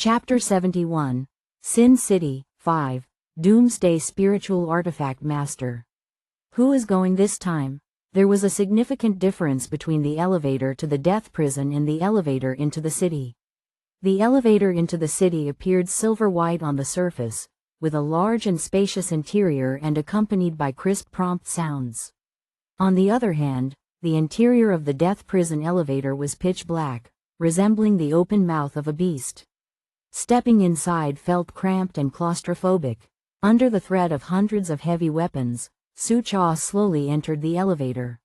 Chapter 71, Sin City, 5, Doomsday Spiritual Artifact Master. Who is going this time? There was a significant difference between the elevator to the death prison and the elevator into the city. The elevator into the city appeared silver-white on the surface, with a large and spacious interior and accompanied by crisp prompt sounds. On the other hand, the interior of the death prison elevator was pitch black, resembling the open mouth of a beast. Stepping inside felt cramped and claustrophobic. Under the threat of hundreds of heavy weapons, Sucha slowly entered the elevator.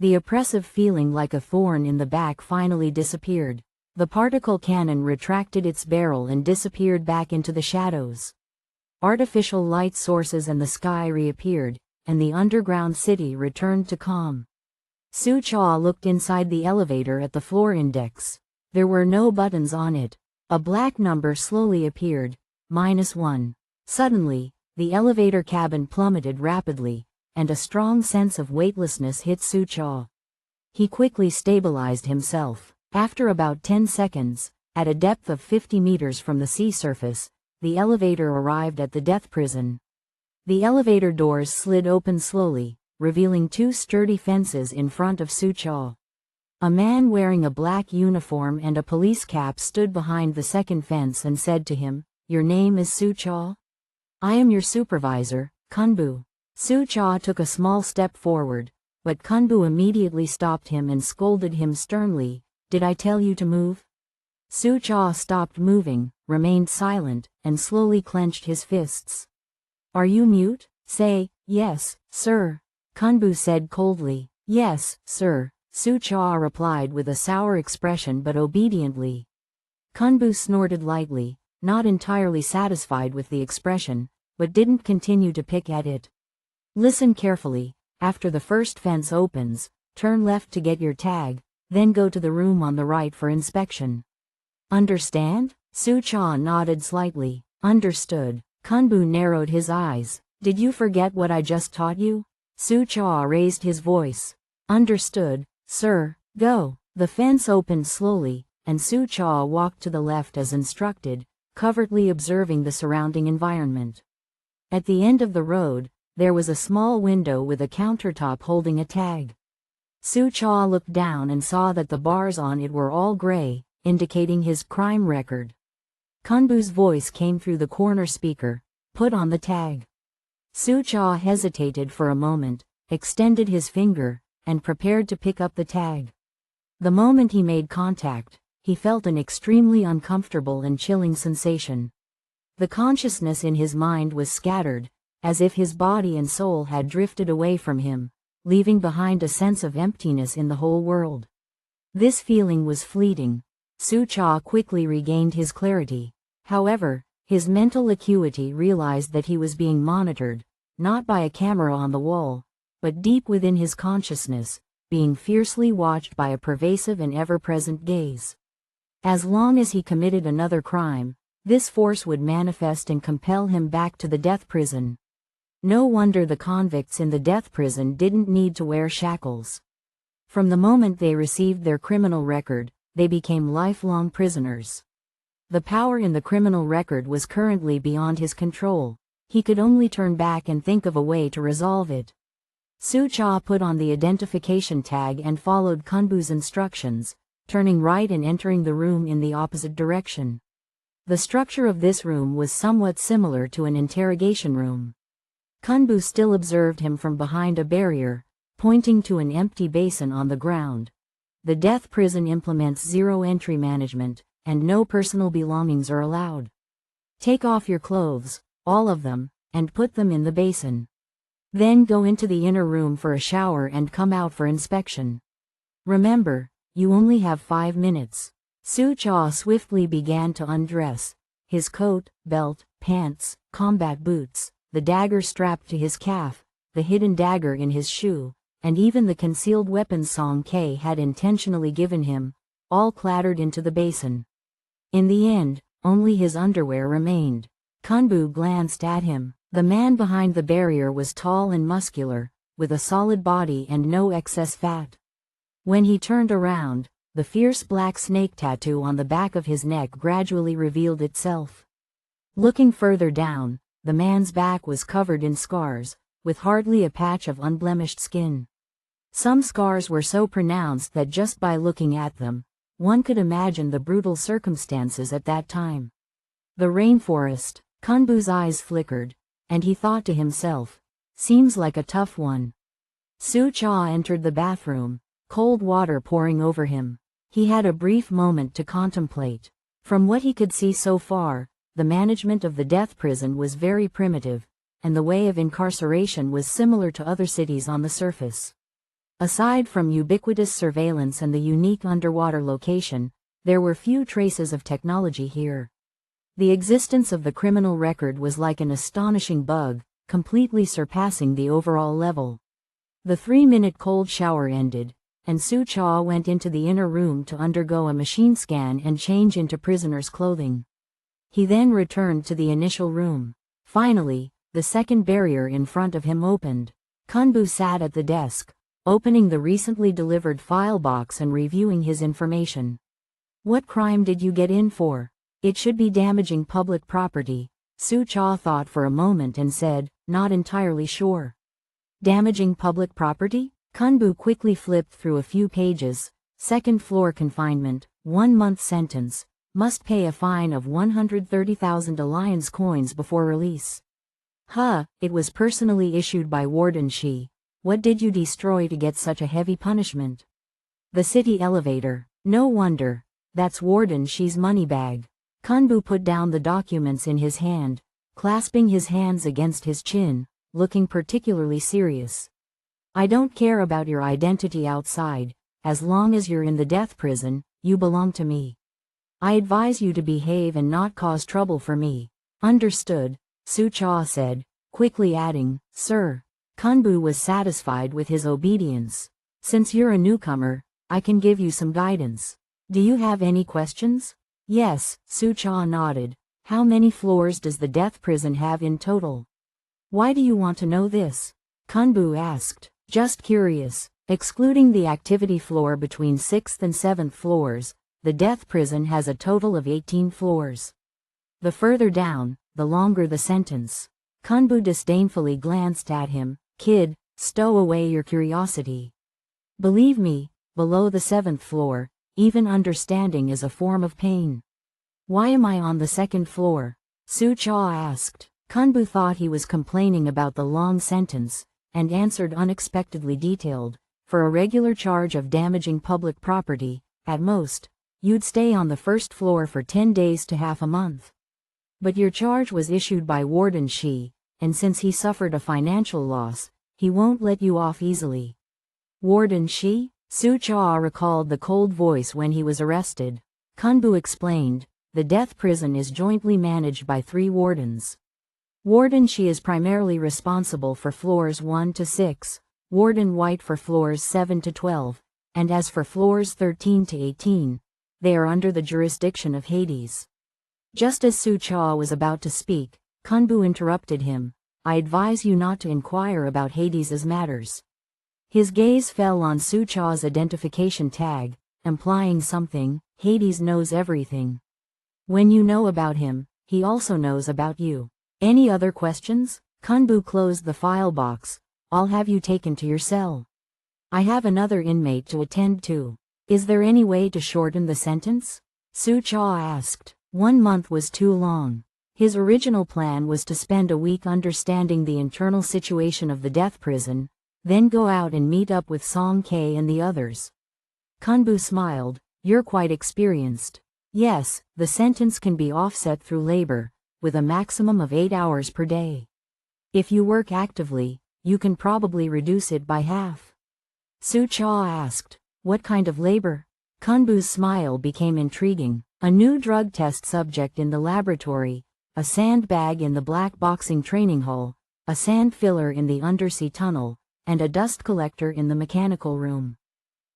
The oppressive feeling like a thorn in the back finally disappeared. The particle cannon retracted its barrel and disappeared back into the shadows. Artificial light sources and the sky reappeared, and the underground city returned to calm. Sucha looked inside the elevator at the floor index. There were no buttons on it. A black number slowly appeared, -1. Suddenly, the elevator cabin plummeted rapidly, and a strong sense of weightlessness hit Sucha. He quickly stabilized himself. After about 10 seconds, at a depth of 50 meters from the sea surface, the elevator arrived at the death prison. The elevator doors slid open slowly, revealing two sturdy fences in front of Sucha. A man wearing a black uniform and a police cap stood behind the second fence and said to him, "Your name is Sucha? I am your supervisor, Kunbu." Sucha took a small step forward, but Kunbu immediately stopped him and scolded him sternly, "Did I tell you to move?" Sucha stopped moving, remained silent, and slowly clenched his fists. "Are you mute? Say, 'Yes, sir,'" Kunbu said coldly. "Yes, sir," Sucha replied with a sour expression but obediently. Kunbu snorted lightly, not entirely satisfied with the expression, but didn't continue to pick at it. "Listen carefully. After the first fence opens, turn left to get your tag, then go to the room on the right for inspection. Understand?" Sucha nodded slightly. "Understood." Kunbu narrowed his eyes. "Did you forget what I just taught you?" Sucha raised his voice. "Understood, sir. Go." The fence opened slowly, and Sucha walked to the left as instructed, covertly observing the surrounding environment. At the end of the road, there was a small window with a countertop holding a tag. Sucha looked down and saw that the bars on it were all gray, indicating his crime record. Kunbu's voice came through the corner speaker, "Put on the tag." Sucha hesitated for a moment, extended his finger, and prepared to pick up the tag. The moment he made contact, he felt an extremely uncomfortable and chilling sensation. The consciousness in his mind was scattered, as if his body and soul had drifted away from him, leaving behind a sense of emptiness in the whole world. This feeling was fleeting. Sucha quickly regained his clarity. However, his mental acuity realized that he was being monitored, not by a camera on the wall, but deep within his consciousness, being fiercely watched by a pervasive and ever-present gaze. As long as he committed another crime, this force would manifest and compel him back to the death prison. No wonder the convicts in the death prison didn't need to wear shackles. From the moment they received their criminal record, they became lifelong prisoners. The power in the criminal record was currently beyond his control. He could only turn back and think of a way to resolve it. Sucha put on the identification tag and followed Kunbu's instructions, turning right and entering the room in the opposite direction. The structure of this room was somewhat similar to an interrogation room. Kunbu still observed him from behind a barrier, pointing to an empty basin on the ground. The death prison implements zero-entry management, and no personal belongings are allowed. Take off your clothes, all of them, and put them in the basin. Then go into the inner room for a shower and come out for inspection. Remember, you only have 5 minutes. Sucha swiftly began to undress. His coat, belt, pants, combat boots, the dagger strapped to his calf, the hidden dagger in his shoe, and even the concealed weapons Song K had intentionally given him, all clattered into the basin. In the end, only his underwear remained. Kunbu glanced at him. The man behind the barrier was tall and muscular, with a solid body and no excess fat. When he turned around, the fierce black snake tattoo on the back of his neck gradually revealed itself. Looking further down, the man's back was covered in scars, with hardly a patch of unblemished skin. Some scars were so pronounced that just by looking at them, one could imagine the brutal circumstances at that time. The rainforest, Kunbu's eyes flickered, and he thought to himself, seems like a tough one. Sucha entered the bathroom, cold water pouring over him. He had a brief moment to contemplate. From what he could see so far, the management of the death prison was very primitive, and the way of incarceration was similar to other cities on the surface. Aside from ubiquitous surveillance and the unique underwater location, there were few traces of technology here. The existence of the criminal record was like an astonishing bug, completely surpassing the overall level. The 3-minute cold shower ended, and Sucha went into the inner room to undergo a machine scan and change into prisoner's clothing. He then returned to the initial room. Finally, the second barrier in front of him opened. Kunbu sat at the desk, opening the recently delivered file box and reviewing his information. What crime did you get in for? It should be damaging public property. Sucha thought for a moment and said, not entirely sure. Damaging public property? Kunbu quickly flipped through a few pages. Second floor confinement, 1-month sentence, must pay a fine of 130,000 alliance coins before release. It was personally issued by Warden Shi. What did you destroy to get such a heavy punishment? The city elevator. No wonder. That's Warden Shi's money bag. Kunbu put down the documents in his hand, clasping his hands against his chin, looking particularly serious. I don't care about your identity outside. As long as you're in the death prison, you belong to me. I advise you to behave and not cause trouble for me. Understood, Sucha said, quickly adding, Sir. Kunbu was satisfied with his obedience. Since you're a newcomer, I can give you some guidance. Do you have any questions? Yes, Sucha nodded. How many floors does the death prison have in total? Why do you want to know this? Kunbu asked. Just curious. Excluding the activity floor between 6th and 7th floors, the death prison has a total of 18 floors. The further down, the longer the sentence. Kunbu disdainfully glanced at him. Kid, stow away your curiosity. Believe me, below the 7th floor, even understanding is a form of pain. Why am I on the 2nd floor? Sucha asked. Kunbu thought he was complaining about the long sentence, and answered unexpectedly detailed. For a regular charge of damaging public property, at most, you'd stay on the 1st floor for 10 days to half a month. But your charge was issued by Warden Shi, and since he suffered a financial loss, he won't let you off easily. Warden Shi? Sucha recalled the cold voice when he was arrested. Kunbu explained, the death prison is jointly managed by 3 wardens. Warden Shi is primarily responsible for floors 1 to 6, Warden White for floors 7 to 12, and as for floors 13 to 18, they are under the jurisdiction of Hades. Just as Sucha was about to speak, Kunbu interrupted him. I advise you not to inquire about Hades's matters. His gaze fell on Sucha's identification tag, implying something. Hades knows everything. When you know about him, he also knows about you. Any other questions? Kunbu closed the file box. I'll have you taken to your cell. I have another inmate to attend to. Is there any way to shorten the sentence? Sucha asked. 1 month was too long. His original plan was to spend a week understanding the internal situation of the death prison, then go out and meet up with Song K and the others. Kunbu smiled. You're quite experienced. Yes, the sentence can be offset through labor, with a maximum of 8 hours per day. If you work actively, you can probably reduce it by half. Sucha asked, what kind of labor? Kunbu's smile became intriguing. A new drug test subject in the laboratory, a sandbag in the black boxing training hall, a sand filler in the undersea tunnel, and a dust collector in the mechanical room.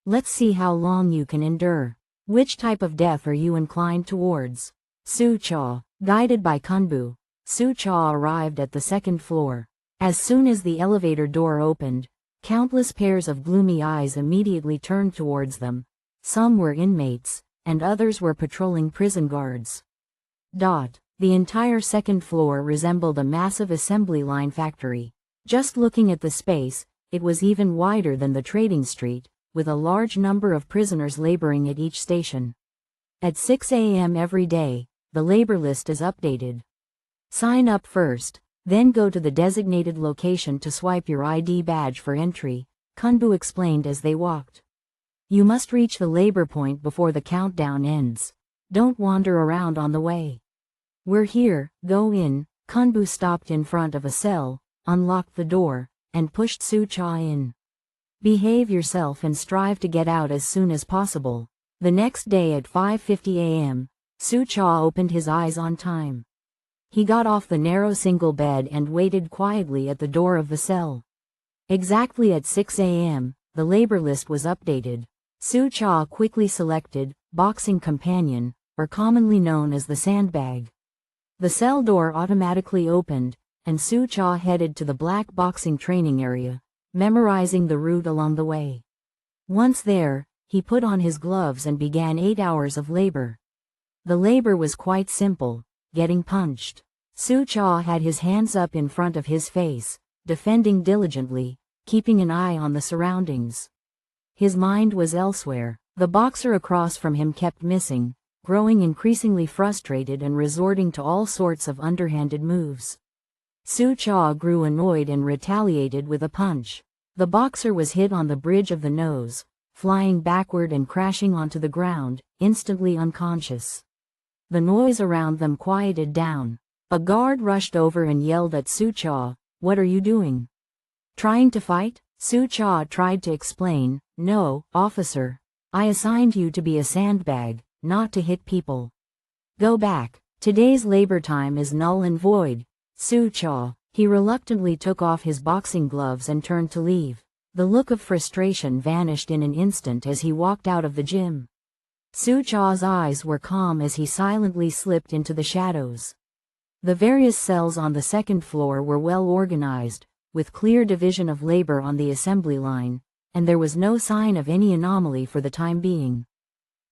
Let's see how long you can endure. Which type of death are you inclined towards? Sucha. Guided by Kunbu, Sucha arrived at the 2nd floor. As soon as the elevator door opened, countless pairs of gloomy eyes immediately turned towards them. Some were inmates, and others were patrolling prison guards. The entire second floor resembled a massive assembly line factory. Just looking at the space, it was even wider than the trading street, with a large number of prisoners laboring at each station. At 6 a.m. every day, the labor list is updated. Sign up first, then go to the designated location to swipe your ID badge for entry, Kunbu explained as they walked. You must reach the labor point before the countdown ends. Don't wander around on the way. We're here, go in. Kunbu stopped in front of a cell, unlocked the door, and pushed Su-cha in. Behave yourself and strive to get out as soon as possible. The next day at 5:50 a.m., Su-cha opened his eyes on time. He got off the narrow single bed and waited quietly at the door of the cell. Exactly at 6 a.m., the labor list was updated. Su-cha quickly selected boxing companion, or commonly known as the sandbag. The cell door automatically opened, and Su-cha headed to the black boxing training area, memorizing the route along the way. Once there, he put on his gloves and began 8 hours of labor. The labor was quite simple, getting punched. Su-cha had his hands up in front of his face, defending diligently, keeping an eye on the surroundings. His mind was elsewhere. The boxer across from him kept missing, growing increasingly frustrated and resorting to all sorts of underhanded moves. Su-cha grew annoyed and retaliated with a punch. The boxer was hit on the bridge of the nose, flying backward and crashing onto the ground, instantly unconscious. The noise around them quieted down. A guard rushed over and yelled at Su-cha, "What are you doing? Trying to fight?" Su-cha tried to explain, "No, officer. I assigned you to be a sandbag, not to hit people. Go back. Today's labor time is null and void." Su-cha. He reluctantly took off his boxing gloves and turned to leave. The look of frustration vanished in an instant as he walked out of the gym. Su-cha's eyes were calm as he silently slipped into the shadows. The various cells on the second floor were well organized, with clear division of labor on the assembly line, and there was no sign of any anomaly for the time being.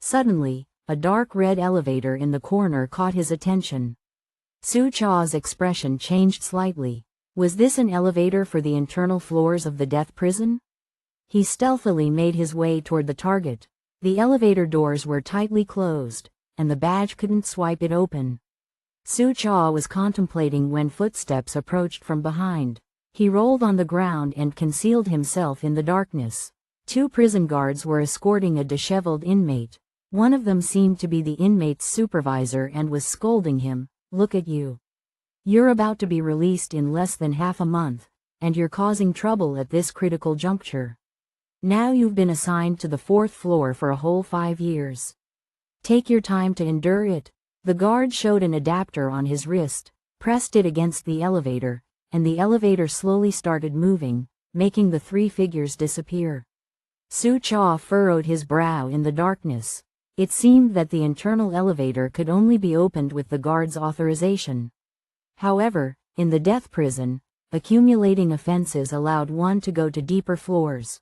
Suddenly, a dark red elevator in the corner caught his attention. Su-cha's expression changed slightly. Was this an elevator for the internal floors of the death prison? He stealthily made his way toward the target. The elevator doors were tightly closed, and the badge couldn't swipe it open. Su-cha was contemplating when footsteps approached from behind. He rolled on the ground and concealed himself in the darkness. 2 prison guards were escorting a disheveled inmate. One of them seemed to be the inmate's supervisor and was scolding him, "Look at you. You're about to be released in less than half a month, and you're causing trouble at this critical juncture. Now you've been assigned to the 4th floor for a whole 5 years. Take your time to endure it." The guard showed an adapter on his wrist, pressed it against the elevator, and the elevator slowly started moving, making the 3 figures disappear. Su-cha furrowed his brow in the darkness. It seemed that the internal elevator could only be opened with the guard's authorization. However, in the death prison, accumulating offenses allowed one to go to deeper floors.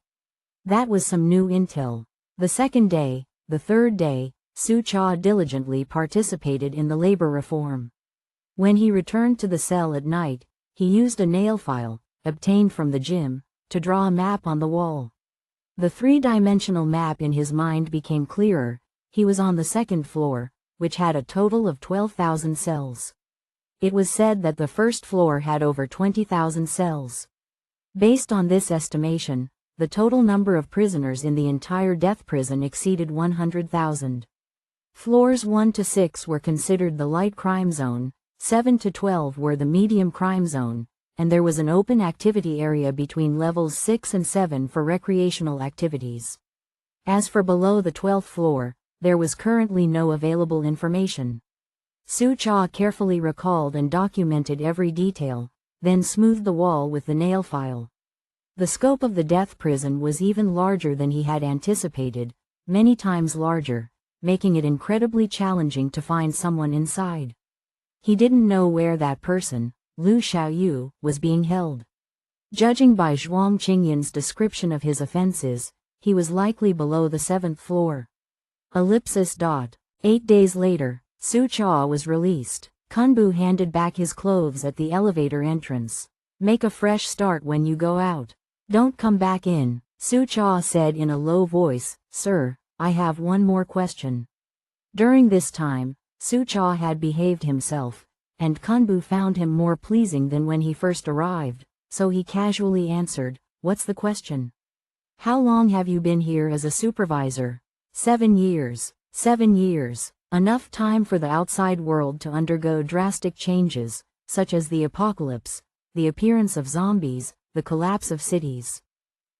That was some new intel. The second day, the third day, Su-cha diligently participated in the labor reform. When he returned to the cell at night, he used a nail file, obtained from the gym, to draw a map on the wall. The 3-dimensional map in his mind became clearer. He was on the 2nd floor, which had a total of 12,000 cells. It was said that the 1st floor had over 20,000 cells. Based on this estimation, the total number of prisoners in the entire death prison exceeded 100,000. Floors 1 to 6 were considered the light crime zone, 7 to 12 were the medium crime zone, and there was an open activity area between levels 6 and 7 for recreational activities. As for below the 12th floor, there was currently no available information. Su-cha carefully recalled and documented every detail, then smoothed the wall with the nail file. The scope of the death prison was even larger than he had anticipated, many times larger, making it incredibly challenging to find someone inside. He didn't know where that person, Liu Xiaoyu, was being held. Judging by Zhuang Qingyan's description of his offenses, he was likely below the 7th floor. Ellipsis. 8 days later, Su-cha was released. Kunbu handed back his clothes at the elevator entrance. Make a fresh start when you go out. Don't come back in, Su-cha said in a low voice. Sir, I have one more question. During this time, Su-cha had behaved himself, and Kunbu found him more pleasing than when he first arrived, so he casually answered, What's the question? How long have you been here as a supervisor? 7 years. 7 years. Enough time for the outside world to undergo drastic changes, such as the apocalypse, the appearance of zombies, the collapse of cities.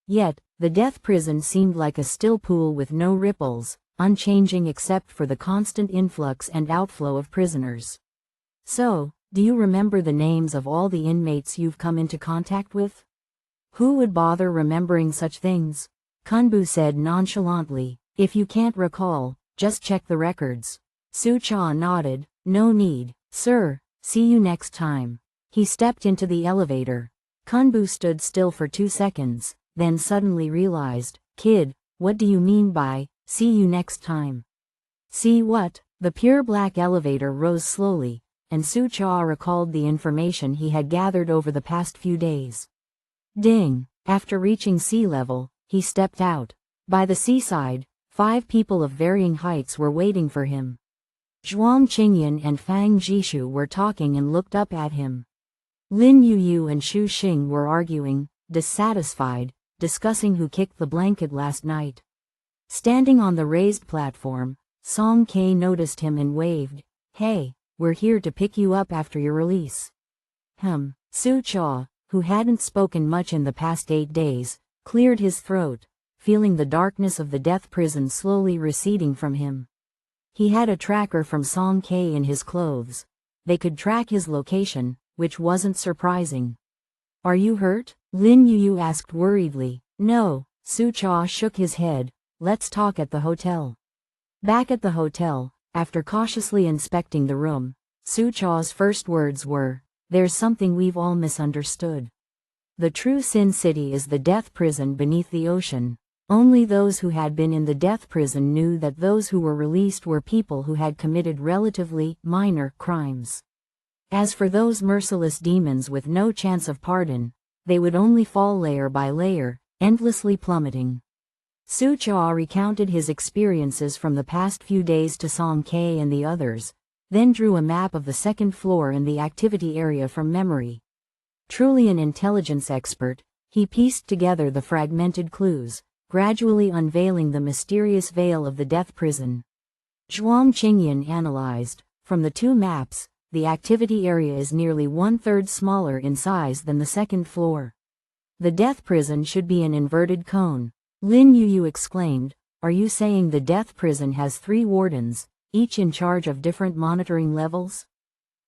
Yet, the death prison seemed like a still pool with no ripples, unchanging except for the constant influx and outflow of prisoners. So, do you remember the names of all the inmates you've come into contact with? Who would bother remembering such things? Kunbu said nonchalantly. If you can't recall, just check the records. Su-cha nodded. No need, sir. See you next time. He stepped into the elevator. Kunbu stood still for 2 seconds, then suddenly realized, Kid, what do you mean by, see you next time? See what? The pure black elevator rose slowly, and Su-cha recalled the information he had gathered over the past few days. Ding! After reaching sea level, he stepped out. By the seaside, 5 people of varying heights were waiting for him. Zhuang Qingyan and Fang Jishu were talking and looked up at him. Lin Yuyu and Xu Xing were arguing, dissatisfied, discussing who kicked the blanket last night. Standing on the raised platform, Song Ke noticed him and waved. Hey, we're here to pick you up after your release. Su-cha, who hadn't spoken much in the past 8 days, cleared his throat, feeling the darkness of the death prison slowly receding from him. He had a tracker from Song Ke in his clothes. They could track his location, which wasn't surprising. Are you hurt? Lin Yuyu asked worriedly. No, Su-cha shook his head. Let's talk at the hotel. Back at the hotel, after cautiously inspecting the room, Su-cha's first words were, There's something we've all misunderstood. The true Sin City is the death prison beneath the ocean. Only those who had been in the death prison knew that those who were released were people who had committed relatively minor crimes. As for those merciless demons with no chance of pardon, they would only fall layer by layer, endlessly plummeting. Su-cha recounted his experiences from the past few days to Song Ke and the others, then drew a map of the second floor and the activity area from memory. Truly an intelligence expert, he pieced together the fragmented clues, gradually unveiling the mysterious veil of the death prison. Zhuang Qingyan analyzed. From the 2 maps, the activity area is nearly 1/3 smaller in size than the second floor. The death prison should be an inverted cone. Lin Yuyu exclaimed, Are you saying the death prison has 3 wardens, each in charge of different monitoring levels?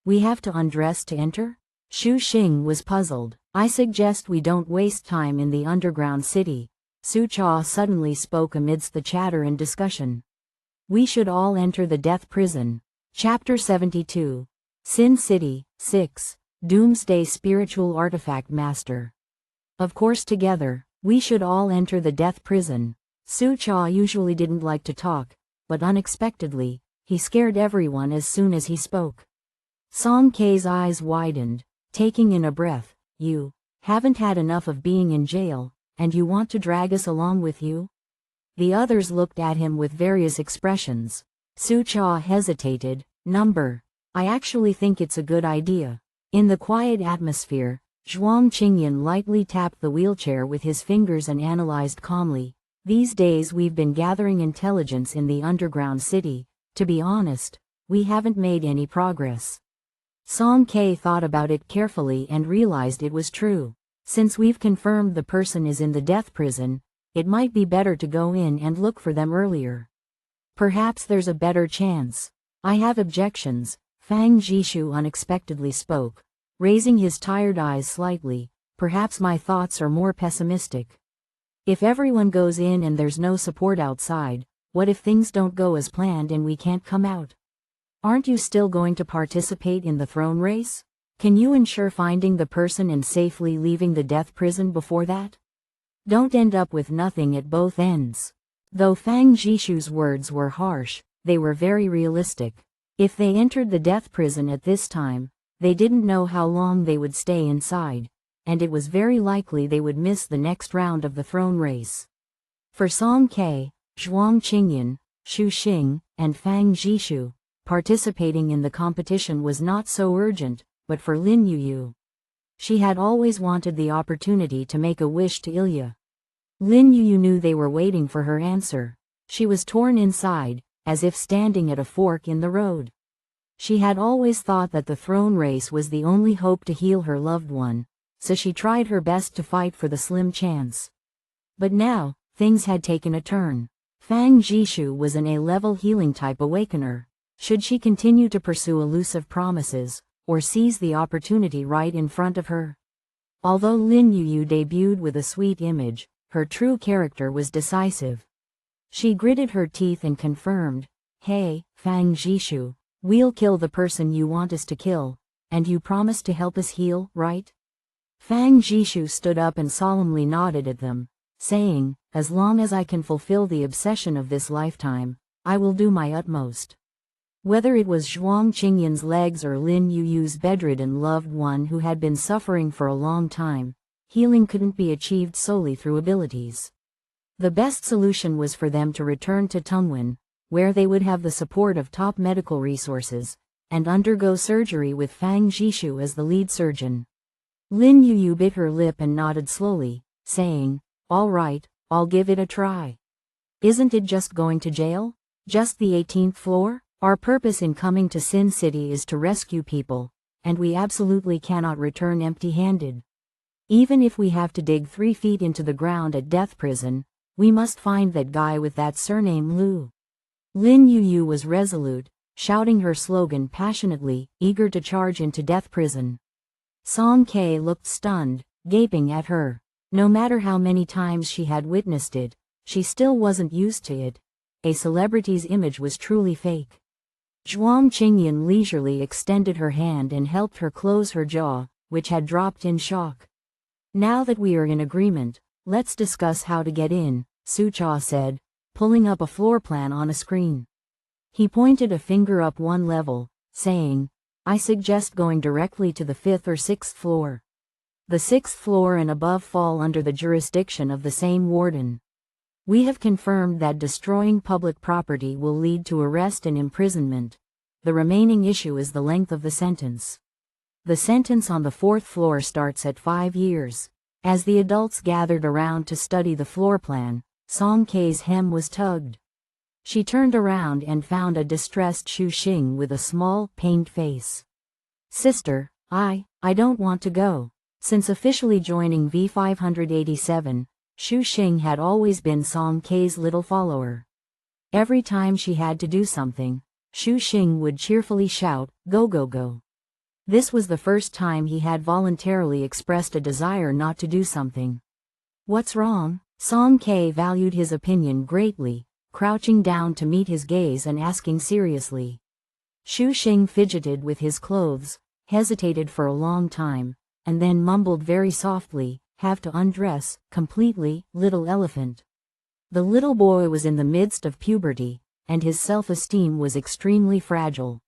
We have to undress to enter? Xu Xing was puzzled. I suggest we don't waste time in the underground city. Su-cha suddenly spoke amidst the chatter and discussion. We should all enter the death prison. Chapter 72. Sin City, 6. Doomsday Spiritual Artifact Master. Of course together, we should all enter the death prison. Su-cha usually didn't like to talk, but unexpectedly, he scared everyone as soon as he spoke. Song Ke's eyes widened, taking in a breath. You haven't had enough of being in jail, and you want to drag us along with you? The others looked at him with various expressions. Su-cha hesitated. I actually think it's a good idea. In the quiet atmosphere, Zhuang Qingyan lightly tapped the wheelchair with his fingers and analyzed calmly. These days we've been gathering intelligence in the underground city. To be honest, we haven't made any progress. Song Ke thought about it carefully and realized it was true. Since we've confirmed the person is in the death prison, it might be better to go in and look for them earlier. Perhaps there's a better chance. I have objections, Fang Jishu unexpectedly spoke, raising his tired eyes slightly. Perhaps my thoughts are more pessimistic. If everyone goes in and there's no support outside, what if things don't go as planned and we can't come out? Aren't you still going to participate in the throne race? Can you ensure finding the person and safely leaving the death prison before that? Don't end up with nothing at both ends. Though Fang Jishu's words were harsh, they were very realistic. If they entered the death prison at this time, they didn't know how long they would stay inside, and it was very likely they would miss the next round of the throne race. For Song Ke, Zhuang Qingyan, Xu Xing, and Fang Jishu, participating in the competition was not so urgent, but for Lin Yuyu, she had always wanted the opportunity to make a wish to Ilya. Lin Yuyu knew they were waiting for her answer. She was torn inside, as if standing at a fork in the road. She had always thought that the throne race was the only hope to heal her loved one, so she tried her best to fight for the slim chance. But now, things had taken a turn. Fang Jishu was an A-level healing type awakener. Should she continue to pursue elusive promises, or seize the opportunity right in front of her? Although Lin Yuyu debuted with a sweet image, her true character was decisive. She gritted her teeth and confirmed, "Hey, Fang Jishu, we'll kill the person you want us to kill, and you promise to help us heal, right?" Fang Jishu stood up and solemnly nodded at them, saying, "As long as I can fulfill the obsession of this lifetime, I will do my utmost." Whether it was Zhuang Qingyan's legs or Lin Yuyu's bedridden loved one who had been suffering for a long time, healing couldn't be achieved solely through abilities. The best solution was for them to return to Tungwen, where they would have the support of top medical resources, and undergo surgery with Fang Jishu as the lead surgeon. Lin Yuyu bit her lip and nodded slowly, saying, "All right, I'll give it a try. Isn't it just going to jail? Just the 18th floor? Our purpose in coming to Sin City is to rescue people, and we absolutely cannot return empty-handed. Even if we have to dig 3 feet into the ground at Death Prison, we must find that guy with that surname Lu." Lin Yuyu was resolute, shouting her slogan passionately, eager to charge into Death Prison. Song Ke looked stunned, gaping at her. No matter how many times she had witnessed it, she still wasn't used to it. A celebrity's image was truly fake. Zhuang Qingyan leisurely extended her hand and helped her close her jaw, which had dropped in shock. "Now that we are in agreement, let's discuss how to get in," Sucha said, pulling up a floor plan on a screen. He pointed a finger up one level, saying, "I suggest going directly to the 5th or 6th floor. The 6th floor and above fall under the jurisdiction of the same warden. We have confirmed that destroying public property will lead to arrest and imprisonment. The remaining issue is the length of the sentence. The sentence on the 4th floor starts at 5 years. As the adults gathered around to study the floor plan, Song Ke's hem was tugged. She turned around and found a distressed Xu Xing with a small, pained face. "Sister, I don't want to go." Since officially joining V587, Xu Xing had always been Song Ke's little follower. Every time she had to do something, Xu Xing would cheerfully shout, "Go go go." This was the first time he had voluntarily expressed a desire not to do something. "What's wrong?" Song Ke valued his opinion greatly, crouching down to meet his gaze and asking seriously. Xu Xing fidgeted with his clothes, hesitated for a long time, and then mumbled very softly, "Have to undress, completely, little elephant." The little boy was in the midst of puberty, and his self-esteem was extremely fragile.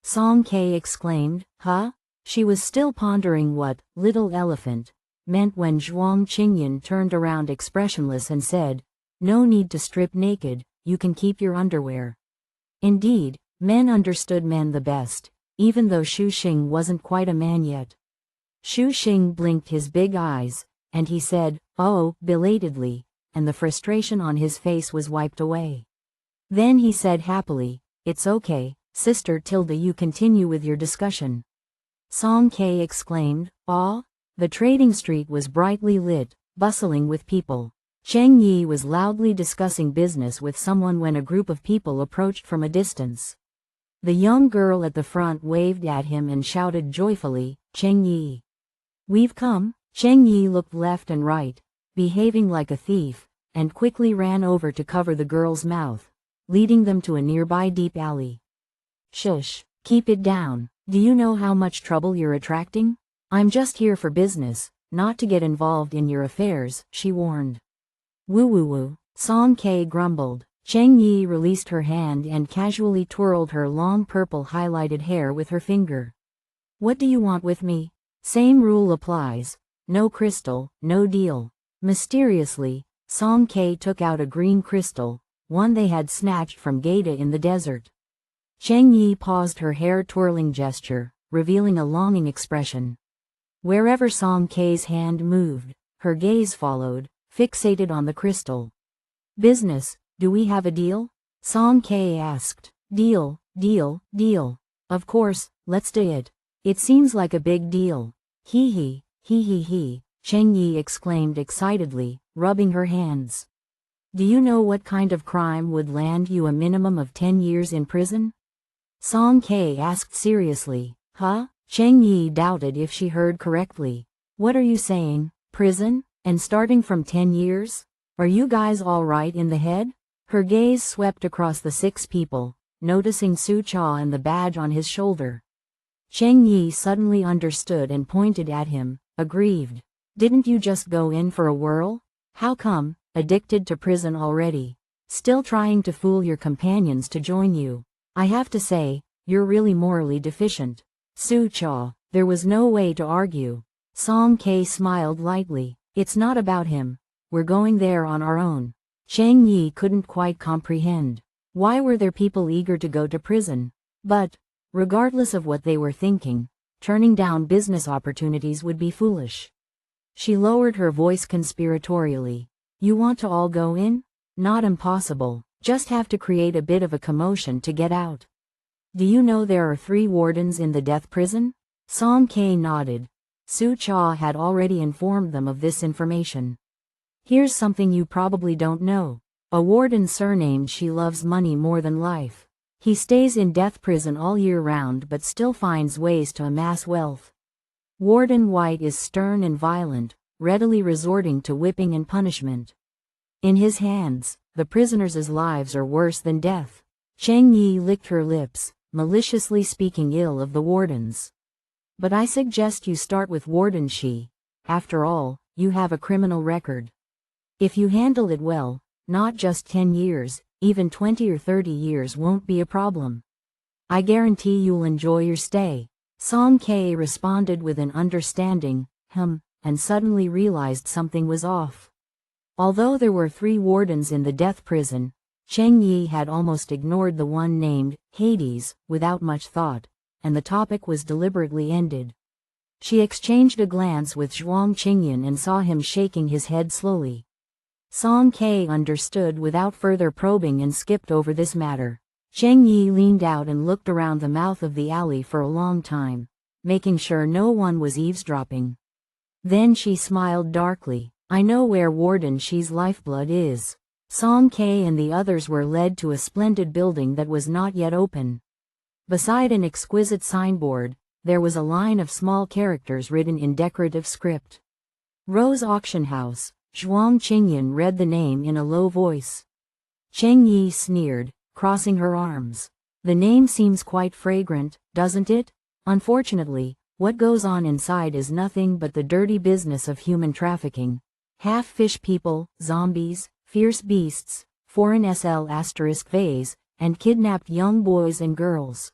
Song Ke exclaimed, "Huh?" She was still pondering what "little elephant" meant when Zhuang Qingyan turned around expressionless and said, "No need to strip naked, you can keep your underwear." Indeed, men understood men the best, even though Xu Xing wasn't quite a man yet. Xu Xing blinked his big eyes, and he said, "Oh," belatedly, and the frustration on his face was wiped away. Then he said happily, "It's okay, Sister Tilda, you continue with your discussion." Song Ke exclaimed, "Aw?" The trading street was brightly lit, bustling with people. Cheng Yi was loudly discussing business with someone when a group of people approached from a distance. The young girl at the front waved at him and shouted joyfully, "Cheng Yi. We've come." Cheng Yi looked left and right, behaving like a thief, and quickly ran over to cover the girl's mouth, leading them to a nearby deep alley. "Shush, keep it down. Do you know how much trouble you're attracting? I'm just here for business, not to get involved in your affairs," she warned. "Woo woo woo." Song K grumbled. Cheng Yi released her hand and casually twirled her long purple highlighted hair with her finger. What do you want with me? Same rule applies. No crystal, no deal. Mysteriously, Song K took out a green crystal, one they had snatched from Gaeta in the desert. Cheng Yi paused her hair-twirling gesture, revealing a longing expression. Wherever Song K's hand moved, her gaze followed, fixated on the crystal. Business, do we have a deal? Song K asked. Deal, deal, deal. Of course, let's do it. It seems like a big deal. Hee, Cheng Yi exclaimed excitedly, rubbing her hands. Do you know what kind of crime would land you a minimum of 10 years in prison? Song K asked seriously. Huh? Cheng Yi doubted if she heard correctly. What are you saying? Prison? And starting from 10 years? Are you guys all right in the head? Her gaze swept across the 6 people, noticing Su Cha and the badge on his shoulder. Cheng Yi suddenly understood and pointed at him, aggrieved. Didn't you just go in for a whirl? How come, addicted to prison already? Still trying to fool your companions to join you? I have to say, you're really morally deficient. Su Cha, there was no way to argue. Song K smiled lightly. It's not about him. We're going there on our own. Cheng Yi couldn't quite comprehend. Why were there people eager to go to prison? But, regardless of what they were thinking, turning down business opportunities would be foolish. She lowered her voice conspiratorially. You want to all go in? Not impossible, just have to create a bit of a commotion to get out. Do you know there are 3 wardens in the death prison? Song K nodded. Su Cha had already informed them of this information. Here's something you probably don't know. A warden surnamed She loves money more than life. He stays in death prison all year round but still finds ways to amass wealth. Warden White is stern and violent, readily resorting to whipping and punishment. In his hands, the prisoners' lives are worse than death. Cheng Yi licked her lips, maliciously speaking ill of the wardens. But I suggest you start with Warden She. After all, you have a criminal record. If you handle it well, not just 10 years, even 20 or 30 years won't be a problem. I guarantee you'll enjoy your stay. Song K responded with an understanding, and suddenly realized something was off. Although there were 3 wardens in the death prison, Cheng Yi had almost ignored the one named Hades without much thought, and the topic was deliberately ended. She exchanged a glance with Zhuang Qingyan and saw him shaking his head slowly. Song K understood without further probing and skipped over this matter. Cheng Yi leaned out and looked around the mouth of the alley for a long time, making sure no one was eavesdropping. Then she smiled darkly. I know where Warden She's lifeblood is. Song K and the others were led to a splendid building that was not yet open. Beside an exquisite signboard, there was a line of small characters written in decorative script. Rose Auction House. Zhuang Qingyan read the name in a low voice. Cheng Yi sneered, crossing her arms. The name seems quite fragrant, doesn't it? Unfortunately, what goes on inside is nothing but the dirty business of human trafficking. Half-fish people, zombies, fierce beasts, foreign SL*vase, and kidnapped young boys and girls.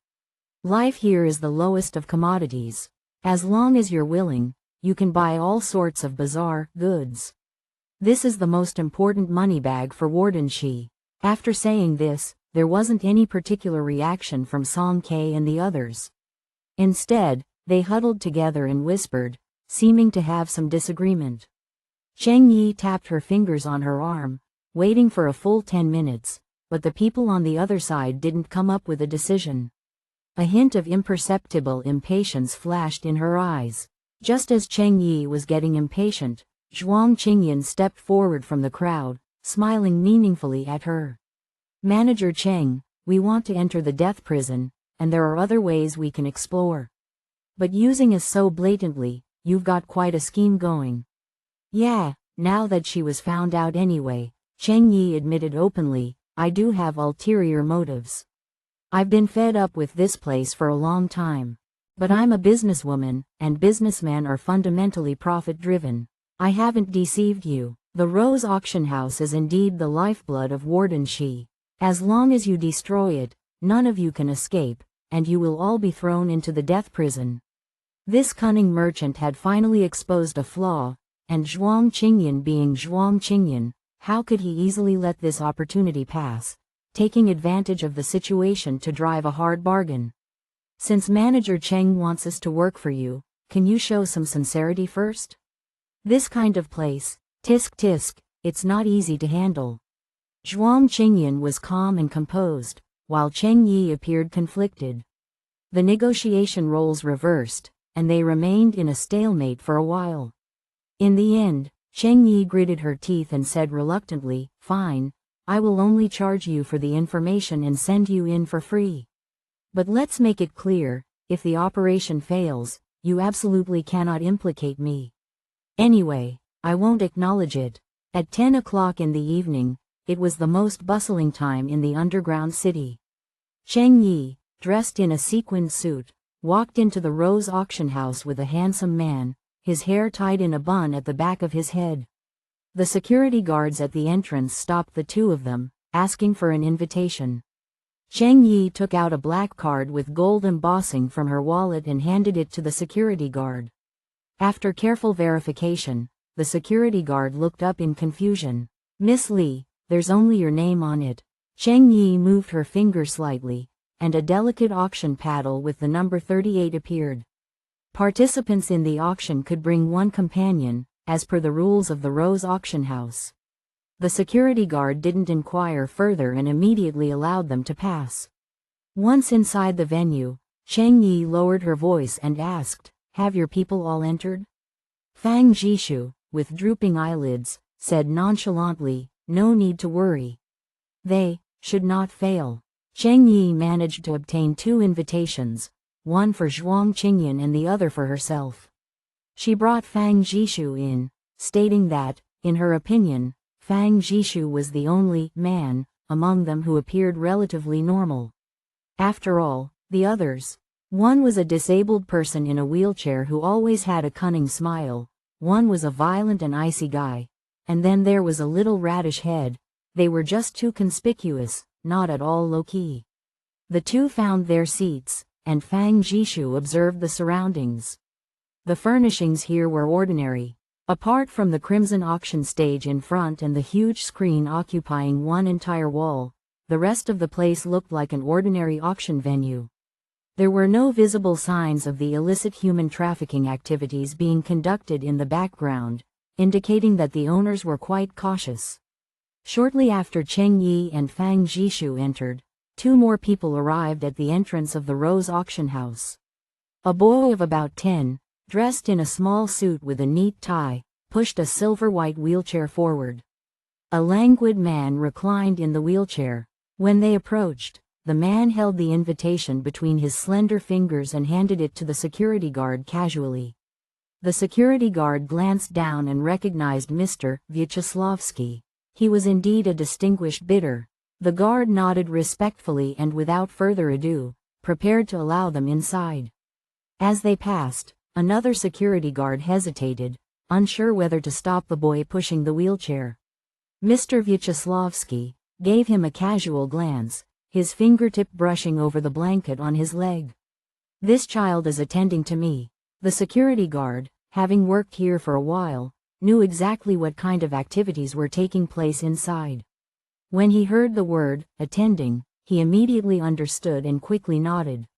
Life here is the lowest of commodities. As long as you're willing, you can buy all sorts of bizarre goods. This is the most important money bag for Warden She. After saying this, there wasn't any particular reaction from Song K and the others. Instead, they huddled together and whispered, seeming to have some disagreement. Cheng Yi tapped her fingers on her arm, waiting for a full 10 minutes, but the people on the other side didn't come up with a decision. A hint of imperceptible impatience flashed in her eyes. Just as Cheng Yi was getting impatient, Zhuang Qingyan stepped forward from the crowd, smiling meaningfully at her. Manager Cheng, we want to enter the death prison, and there are other ways we can explore. But using us so blatantly, you've got quite a scheme going. Yeah, now that she was found out anyway, Cheng Yi admitted openly, I do have ulterior motives. I've been fed up with this place for a long time. But I'm a businesswoman, and businessmen are fundamentally profit-driven. I haven't deceived you. The Rose Auction House is indeed the lifeblood of Warden Shi. As long as you destroy it, none of you can escape, and you will all be thrown into the death prison. This cunning merchant had finally exposed a flaw, and Zhuang Qingyan being Zhuang Qingyan, how could he easily let this opportunity pass, taking advantage of the situation to drive a hard bargain? Since Manager Cheng wants us to work for you, can you show some sincerity first? This kind of place, tisk tisk, it's not easy to handle. Zhuang Qingyan was calm and composed, while Cheng Yi appeared conflicted. The negotiation roles reversed, and they remained in a stalemate for a while. In the end, Cheng Yi gritted her teeth and said reluctantly, "Fine, I will only charge you for the information and send you in for free. But let's make it clear, if the operation fails, you absolutely cannot implicate me. Anyway, I won't acknowledge it." At 10 o'clock in the evening, it was the most bustling time in the underground city. Cheng Yi, dressed in a sequined suit, walked into the Rose Auction House with a handsome man, his hair tied in a bun at the back of his head. The security guards at the entrance stopped the two of them, asking for an invitation. Cheng Yi took out a black card with gold embossing from her wallet and handed it to the security guard. After careful verification, the security guard looked up in confusion. "Miss Li, there's only your name on it." Cheng Yi moved her finger slightly, and a delicate auction paddle with the number 38 appeared. Participants in the auction could bring one companion, as per the rules of the Rose Auction House. The security guard didn't inquire further and immediately allowed them to pass. Once inside the venue, Cheng Yi lowered her voice and asked, "Have your people all entered?" Fang Jishu, with drooping eyelids, said nonchalantly, "No need to worry. They should not fail." Cheng Yi managed to obtain 2 invitations, one for Zhuang Qingyan and the other for herself. She brought Fang Jishu in, stating that, in her opinion, Fang Jishu was the only man among them who appeared relatively normal. After all, the others. One was a disabled person in a wheelchair who always had a cunning smile, one was a violent and icy guy, and then there was a little radish head. They were just too conspicuous, not at all low-key. The two found their seats, and Fang Jishu observed the surroundings. The furnishings here were ordinary. Apart from the crimson auction stage in front and the huge screen occupying one entire wall, the rest of the place looked like an ordinary auction venue. There were no visible signs of the illicit human trafficking activities being conducted in the background, indicating that the owners were quite cautious. Shortly after Cheng Yi and Fang Jishu entered, 2 more people arrived at the entrance of the Rose Auction House. A boy of about 10, dressed in a small suit with a neat tie, pushed a silver-white wheelchair forward. A languid man reclined in the wheelchair. When they approached, the man held the invitation between his slender fingers and handed it to the security guard casually. The security guard glanced down and recognized Mr. Vyacheslavsky. He was indeed a distinguished bidder. The guard nodded respectfully and without further ado, prepared to allow them inside. As they passed, another security guard hesitated, unsure whether to stop the boy pushing the wheelchair. Mr. Vyacheslavsky gave him a casual glance, his fingertip brushing over the blanket on his leg. "This child is attending to me." The security guard, having worked here for a while, knew exactly what kind of activities were taking place inside. When he heard the word, attending, he immediately understood and quickly nodded.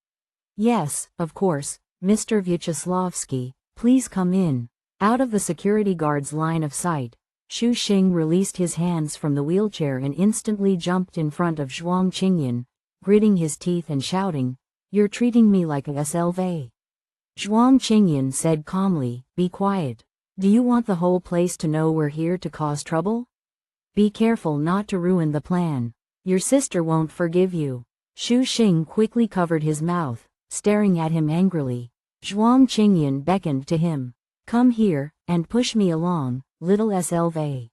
"Yes, of course, Mr. Vyacheslavsky, please come in." Out of the security guard's line of sight, Xu Xing released his hands from the wheelchair and instantly jumped in front of Zhuang Qingyan, gritting his teeth and shouting, "You're treating me like a SLV." Zhuang Qingyan said calmly, "Be quiet. Do you want the whole place to know we're here to cause trouble? Be careful not to ruin the plan. Your sister won't forgive you." Xu Xing quickly covered his mouth, staring at him angrily. Zhuang Qingyan beckoned to him. "Come here, and push me along, little SLV."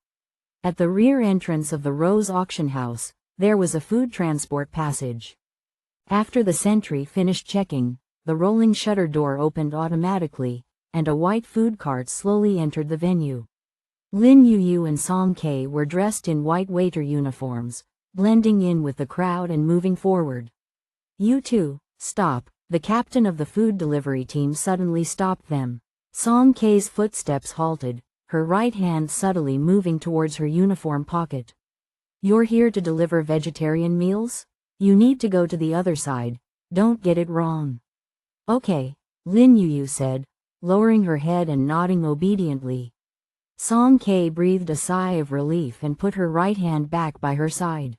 At the rear entrance of the Rose Auction House, there was a food transport passage. After the sentry finished checking, the rolling shutter door opened automatically, and a white food cart slowly entered the venue. Lin Yu and Song Ke were dressed in white waiter uniforms, blending in with the crowd and moving forward. "You two, stop," the captain of the food delivery team suddenly stopped them. Song Ke's footsteps halted, her right hand subtly moving towards her uniform pocket. "You're here to deliver vegetarian meals? You need to go to the other side, don't get it wrong." "Okay," Lin Yu said, lowering her head and nodding obediently. Song Ke breathed a sigh of relief and put her right hand back by her side.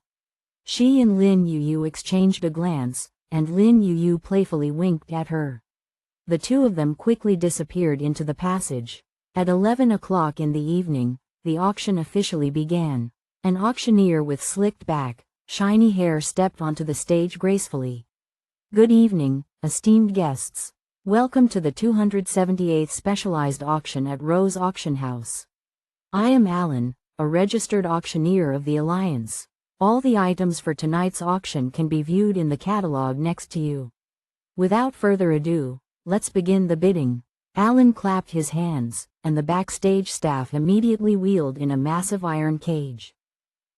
She and Lin Yu exchanged a glance, and Lin Yu playfully winked at her. The two of them quickly disappeared into the passage. At 11 o'clock in the evening, the auction officially began. An auctioneer with slicked back, shiny hair stepped onto the stage gracefully. "Good evening, esteemed guests. Welcome to the 278th Specialized Auction at Rose Auction House. I am Alan, a registered auctioneer of the Alliance. All the items for tonight's auction can be viewed in the catalog next to you. Without further ado, let's begin the bidding." Alan clapped his hands, and the backstage staff immediately wheeled in a massive iron cage.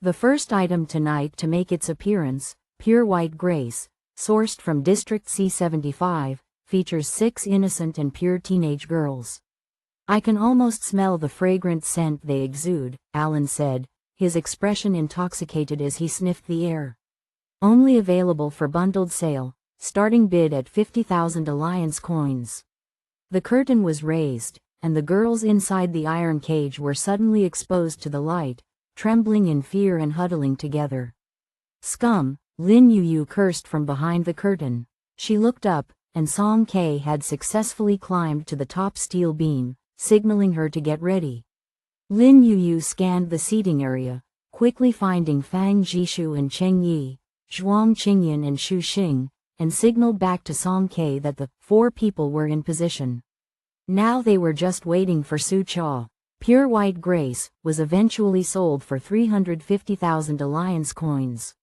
The first item tonight to make its appearance, Pure White Grace, sourced from District C75, features 6 innocent and pure teenage girls. "I can almost smell the fragrant scent they exude," Alan said, his expression intoxicated as he sniffed the air. "Only available for bundled sale, starting bid at 50,000 Alliance coins." The curtain was raised, and the girls inside the iron cage were suddenly exposed to the light, trembling in fear and huddling together. "Scum," Lin Yu cursed from behind the curtain. She looked up, and Song Ke had successfully climbed to the top steel beam, signaling her to get ready. Lin Yu scanned the seating area, quickly finding Fang Jishu and Cheng Yi, Zhuang Qingyan and Xu Xing, and signaled back to Song Ke that the 4 people were in position. Now they were just waiting for Su Cha. Pure White Grace was eventually sold for 350,000 Alliance coins.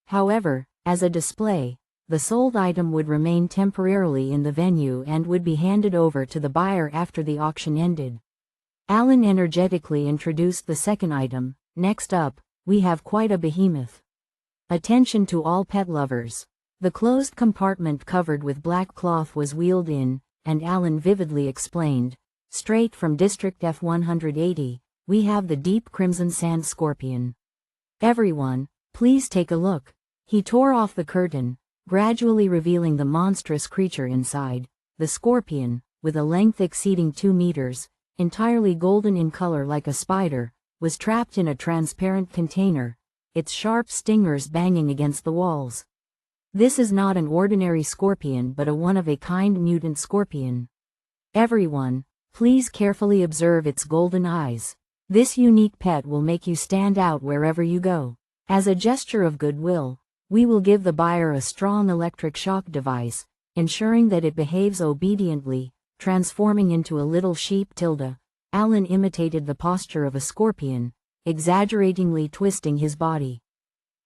However, as a display, the sold item would remain temporarily in the venue and would be handed over to the buyer after the auction ended. Alan energetically introduced the second item. "Next up, we have quite a behemoth. Attention to all pet lovers." The closed compartment covered with black cloth was wheeled in, and Alan vividly explained, "Straight from District F180, we have the deep crimson sand scorpion. Everyone, please take a look." He tore off the curtain, gradually revealing the monstrous creature inside. The scorpion, with a length exceeding 2 meters, entirely golden in color like a spider, was trapped in a transparent container, its sharp stingers banging against the walls. This is not an ordinary scorpion but a one-of-a-kind mutant scorpion. Everyone, please carefully observe its golden eyes. This unique pet will make you stand out wherever you go. As a gesture of goodwill, we will give the buyer a strong electric shock device, ensuring that it behaves obediently, transforming into a little sheep. Alan imitated the posture of a scorpion, exaggeratingly twisting his body.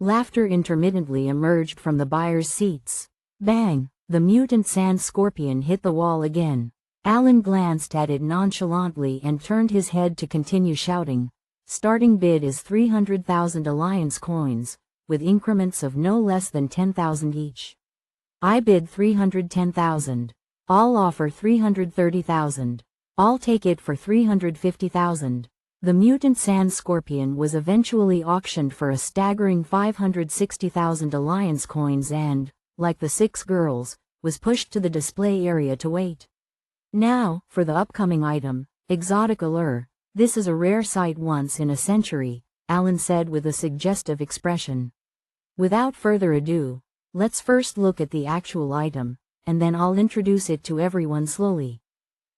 Laughter intermittently emerged from the buyers' seats. Bang! The mutant sand scorpion hit the wall again. Alan glanced at it nonchalantly and turned his head to continue shouting. "Starting bid is 300,000 Alliance coins, with increments of no less than 10,000 each. I bid 310,000. I'll offer 330,000. I'll take it for 350,000. The mutant sand scorpion was eventually auctioned for a staggering 560,000 Alliance coins and, like the 6 girls, was pushed to the display area to wait. Now, for the upcoming item, Exotic Allure. This is a rare sight once in a century, Alan said with a suggestive expression. Without further ado, let's first look at the actual item, and then I'll introduce it to everyone slowly.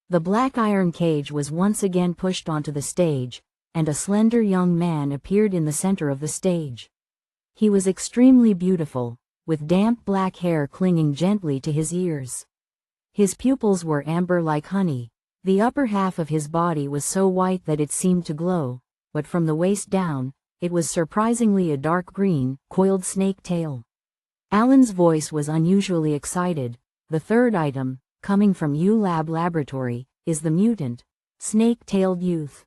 The black iron cage was once again pushed onto the stage, and a slender young man appeared in the center of the stage. He was extremely beautiful, with damp black hair clinging gently to his ears. His pupils were amber like honey. The upper half of his body was so white that it seemed to glow, but from the waist down, it was surprisingly a dark green, coiled snake tail. Alan's voice was unusually excited. The third item, coming from ULab Laboratory, is the mutant, snake-tailed youth.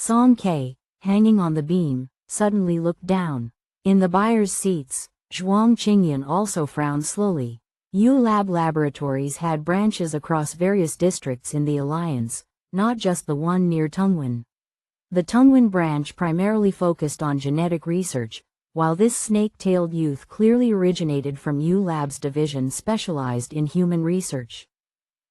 Song K, hanging on the beam, suddenly looked down. In the buyer's seats, Zhuang Qingyan also frowned slowly. U-Lab Laboratories had branches across various districts in the Alliance, not just the one near Tungwen. The Tungwen branch primarily focused on genetic research, while this snake-tailed youth clearly originated from U-Lab's division specialized in human research.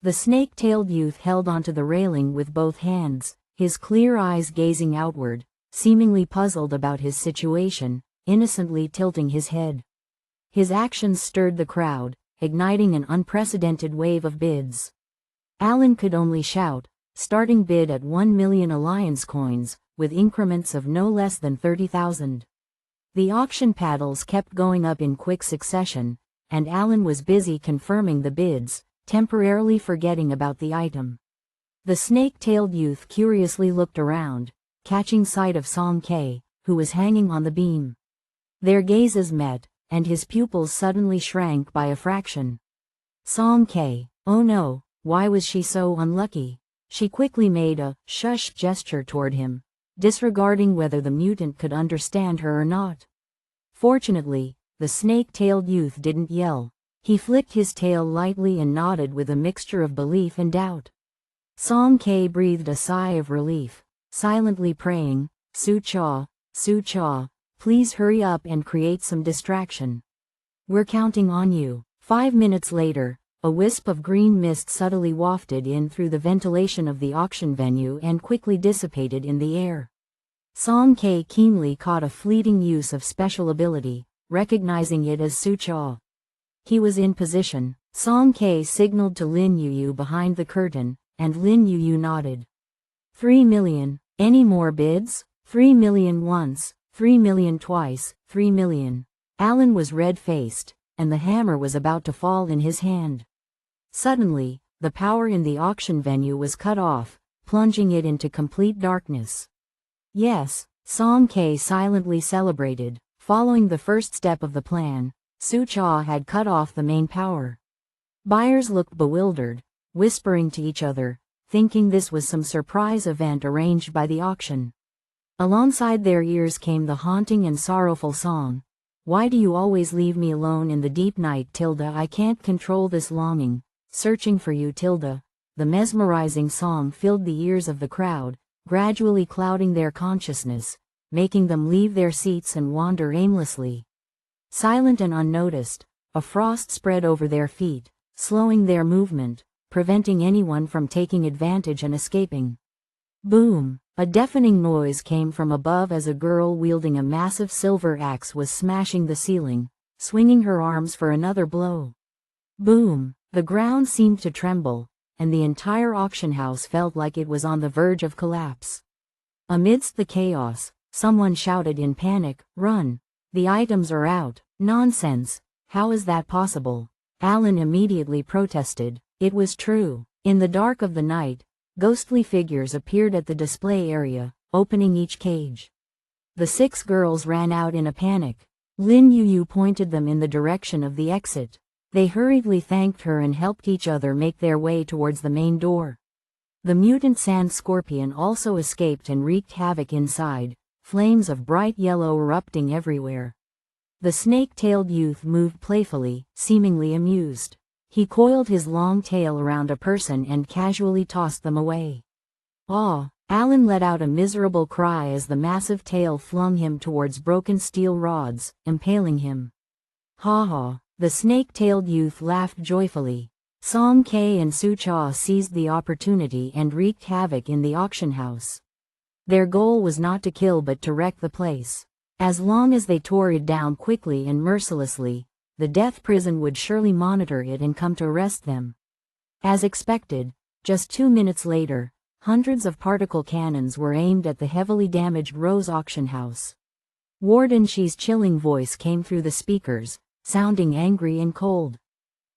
The snake-tailed youth held onto the railing with both hands, his clear eyes gazing outward, seemingly puzzled about his situation, innocently tilting his head. His actions stirred the crowd, igniting an unprecedented wave of bids. Alan could only shout, starting bid at 1 million Alliance coins, with increments of no less than 30,000. The auction paddles kept going up in quick succession, and Alan was busy confirming the bids, temporarily forgetting about the item. The snake-tailed youth curiously looked around, catching sight of Song K, who was hanging on the beam. Their gazes met, and his pupils suddenly shrank by a fraction. Song K, oh no, why was she so unlucky? She quickly made a shush gesture toward him, disregarding whether the mutant could understand her or not. Fortunately, the snake-tailed youth didn't yell. He flicked his tail lightly and nodded with a mixture of belief and doubt. Song K breathed a sigh of relief, silently praying, Su Cha, please hurry up and create some distraction. We're counting on you. 5 minutes later, a wisp of green mist subtly wafted in through the ventilation of the auction venue and quickly dissipated in the air. Song K keenly caught a fleeting use of special ability, recognizing it as Su Cha. He was in position. Song K signaled to Lin Yuyu behind the curtain, and Lin Yuyu nodded. 3 million. Any more bids? 3 million once, 3 million twice, 3 million. Alan was red-faced, and the hammer was about to fall in his hand. Suddenly, the power in the auction venue was cut off, plunging it into complete darkness. Yes, Song K silently celebrated. Following the first step of the plan, Su Cha had cut off the main power. Buyers looked bewildered, whispering to each other, thinking this was some surprise event arranged by the auction. Alongside their ears came the haunting and sorrowful song, Why do you always leave me alone in the deep night, Tilda? I can't control this longing, searching for you, Tilda. The mesmerizing song filled the ears of the crowd, gradually clouding their consciousness, making them leave their seats and wander aimlessly. Silent and unnoticed, a frost spread over their feet, slowing their movement, preventing anyone from taking advantage and escaping. Boom! A deafening noise came from above as a girl wielding a massive silver axe was smashing the ceiling, swinging her arms for another blow. Boom! The ground seemed to tremble, and the entire auction house felt like it was on the verge of collapse. Amidst the chaos, someone shouted in panic, Run! The items are out. Nonsense! How is that possible? Alan immediately protested. It was true. In the dark of the night, ghostly figures appeared at the display area, opening each cage. The 6 girls ran out in a panic. Lin Yuyu pointed them in the direction of the exit. They hurriedly thanked her and helped each other make their way towards the main door. The mutant sand scorpion also escaped and wreaked havoc inside, flames of bright yellow erupting everywhere. The snake-tailed youth moved playfully, seemingly amused. He coiled his long tail around a person and casually tossed them away. Aw! Alan let out a miserable cry as the massive tail flung him towards broken steel rods, impaling him. Ha ha! The snake-tailed youth laughed joyfully. Song K and Su Cha seized the opportunity and wreaked havoc in the auction house. Their goal was not to kill but to wreck the place. As long as they tore it down quickly and mercilessly, the death prison would surely monitor it and come to arrest them. As expected, just 2 minutes later, hundreds of particle cannons were aimed at the heavily damaged Rose auction house. Warden Shi's chilling voice came through the speakers, sounding angry and cold.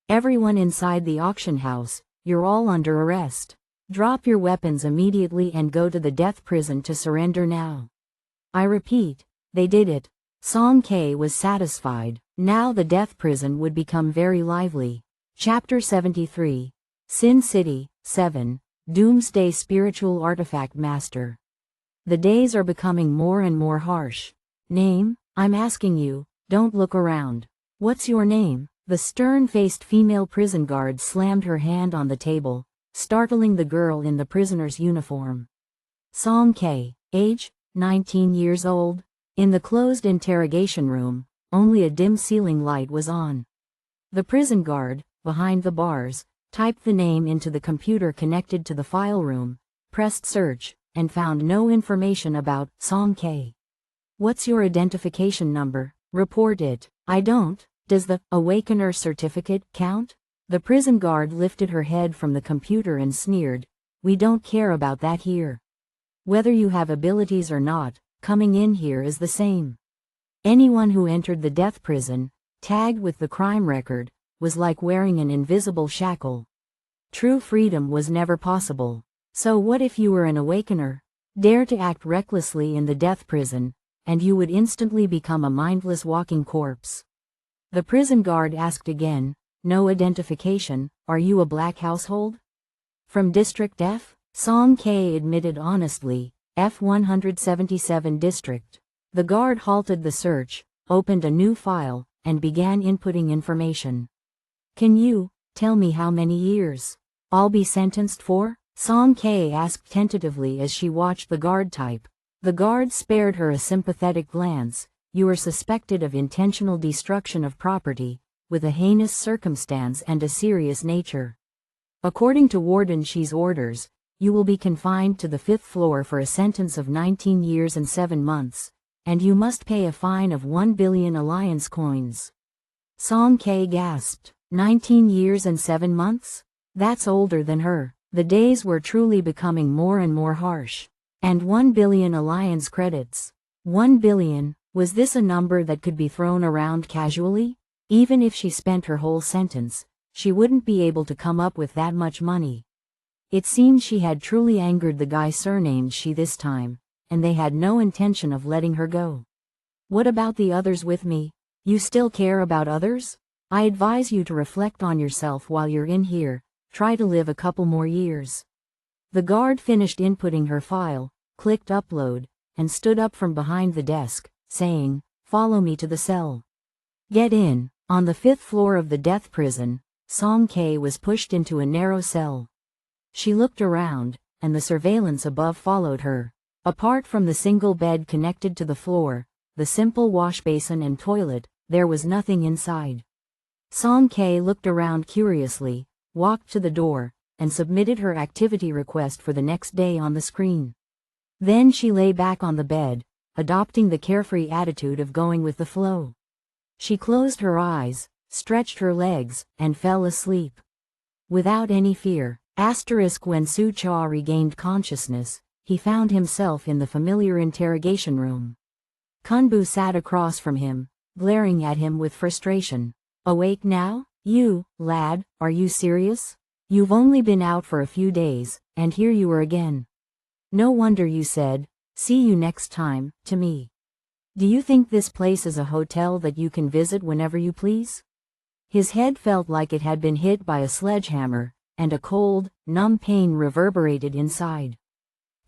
Everyone inside the auction house, you're all under arrest. Drop your weapons immediately and go to the death prison to surrender now. I repeat, they did it. Song K was satisfied. Now the death prison would become very lively. Chapter 73. Sin City, 7, Doomsday Spiritual Artifact Master. The days are becoming more and more harsh. Name? I'm asking you, don't look around. What's your name? The stern-faced female prison guard slammed her hand on the table, startling the girl in the prisoner's uniform. Song K. Age? 19 years old. In the closed interrogation room, only a dim ceiling light was on. The prison guard, behind the bars, typed the name into the computer connected to the file room, pressed search, and found no information about Song K. What's your identification number? Report it. I don't. Does the Awakener certificate count? The prison guard lifted her head from the computer and sneered, we don't care about that here. Whether you have abilities or not, coming in here is the same. Anyone who entered the death prison, tagged with the crime record, was like wearing an invisible shackle. True freedom was never possible. So what if you were an Awakener? Dare to act recklessly in the death prison, and you would instantly become a mindless walking corpse. The prison guard asked again, no identification, are you a black household? From District F? Song K admitted honestly, F-177 District. The guard halted the search, opened a new file, and began inputting information. Can you tell me how many years I'll be sentenced for? Song K asked tentatively as she watched the guard type. The guard spared her a sympathetic glance. You are suspected of intentional destruction of property, with a heinous circumstance and a serious nature. According to Warden She's orders, you will be confined to the 5th floor for a sentence of 19 years and 7 months, and you must pay a fine of 1 billion Alliance coins. Song K gasped. 19 years and 7 months? That's older than her. The days were truly becoming more and more harsh. And 1 billion Alliance credits. 1 billion, was this a number that could be thrown around casually? Even if she spent her whole sentence, she wouldn't be able to come up with that much money. It seemed she had truly angered the guy surnamed She this time, and they had no intention of letting her go. What about the others with me? You still care about others? I advise you to reflect on yourself while you're in here, try to live a couple more years. The guard finished inputting her file, clicked upload, and stood up from behind the desk, saying, follow me to the cell. Get in. On the 5th floor of the death prison, Song K was pushed into a narrow cell. She looked around, and the surveillance above followed her. Apart from the single bed connected to the floor, the simple wash basin and toilet, there was nothing inside. Song K looked around curiously, walked to the door, and submitted her activity request for the next day on the screen. Then she lay back on the bed, adopting the carefree attitude of going with the flow. She closed her eyes, stretched her legs, and fell asleep. Without any fear. When Su Cha regained consciousness, he found himself in the familiar interrogation room. Kunbu sat across from him, glaring at him with frustration. Awake now? You, lad, are you serious? You've only been out for a few days, and here you are again. No wonder you said, see you next time, to me. Do you think this place is a hotel that you can visit whenever you please? His head felt like it had been hit by a sledgehammer, and a cold, numb pain reverberated inside.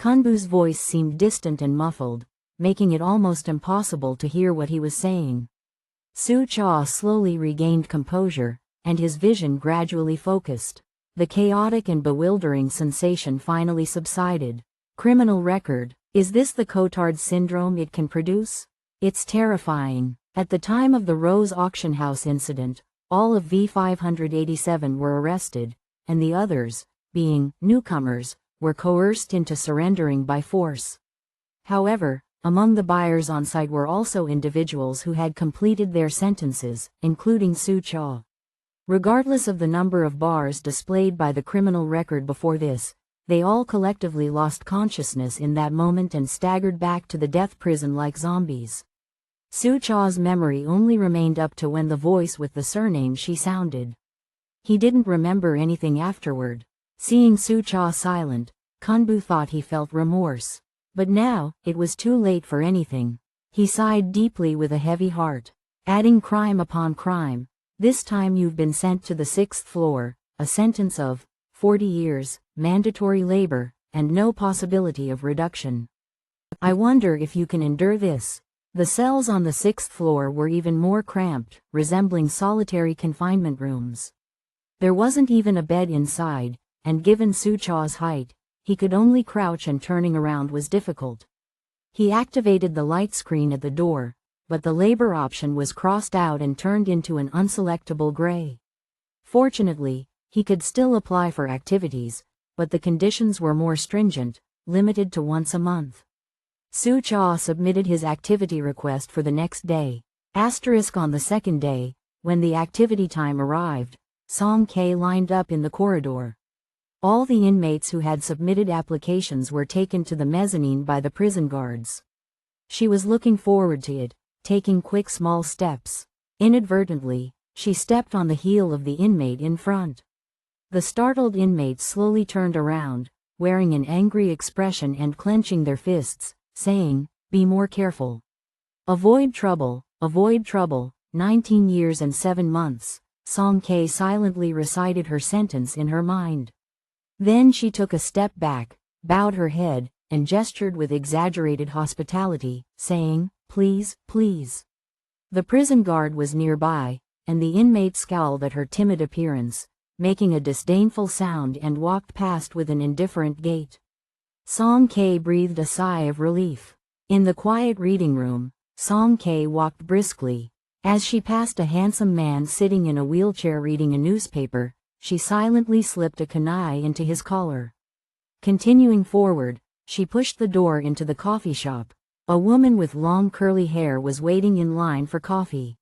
Kunbu's voice seemed distant and muffled, making it almost impossible to hear what he was saying. Su Cha slowly regained composure, and his vision gradually focused. The chaotic and bewildering sensation finally subsided. Criminal record. Is this the Cotard syndrome it can produce? It's terrifying. At the time of the Rose Auction House incident, all of V587 were arrested, and the others, being newcomers, were coerced into surrendering by force. However, among the buyers on site were also individuals who had completed their sentences, including Su Cha. Regardless of the number of bars displayed by the criminal record before this, they all collectively lost consciousness in that moment and staggered back to the death prison like zombies. Su Cha's memory only remained up to when the voice with the surname She sounded. He didn't remember anything afterward. Seeing Su Cha silent, Kunbu thought he felt remorse. But now, it was too late for anything. He sighed deeply with a heavy heart. Adding crime upon crime, this time you've been sent to the 6th floor, a sentence of 40 years, mandatory labor, and no possibility of reduction. I wonder if you can endure this. The cells on the sixth floor were even more cramped, resembling solitary confinement rooms. There wasn't even a bed inside, and given Suchaw's height, he could only crouch, and turning around was difficult. He activated the light screen at the door, but the labor option was crossed out and turned into an unselectable gray. Fortunately, he could still apply for activities, but the conditions were more stringent, limited to once a month. Suchaw submitted his activity request for the next day. On the second day, when the activity time arrived, Song K lined up in the corridor. All the inmates who had submitted applications were taken to the mezzanine by the prison guards. She was looking forward to it, taking quick small steps. Inadvertently, she stepped on the heel of the inmate in front. The startled inmates slowly turned around, wearing an angry expression and clenching their fists, saying, "Be more careful. Avoid trouble, 19 years and 7 months. Song K silently recited her sentence in her mind. Then she took a step back, bowed her head, and gestured with exaggerated hospitality, saying, "Please, please." The prison guard was nearby, and the inmate scowled at her timid appearance, making a disdainful sound, and walked past with an indifferent gait. Song K breathed a sigh of relief. In the quiet reading room, Song K walked briskly. As she passed a handsome man sitting in a wheelchair reading a newspaper, she silently slipped a kunai into his collar. Continuing forward, she pushed the door into the coffee shop. A woman with long curly hair was waiting in line for coffee.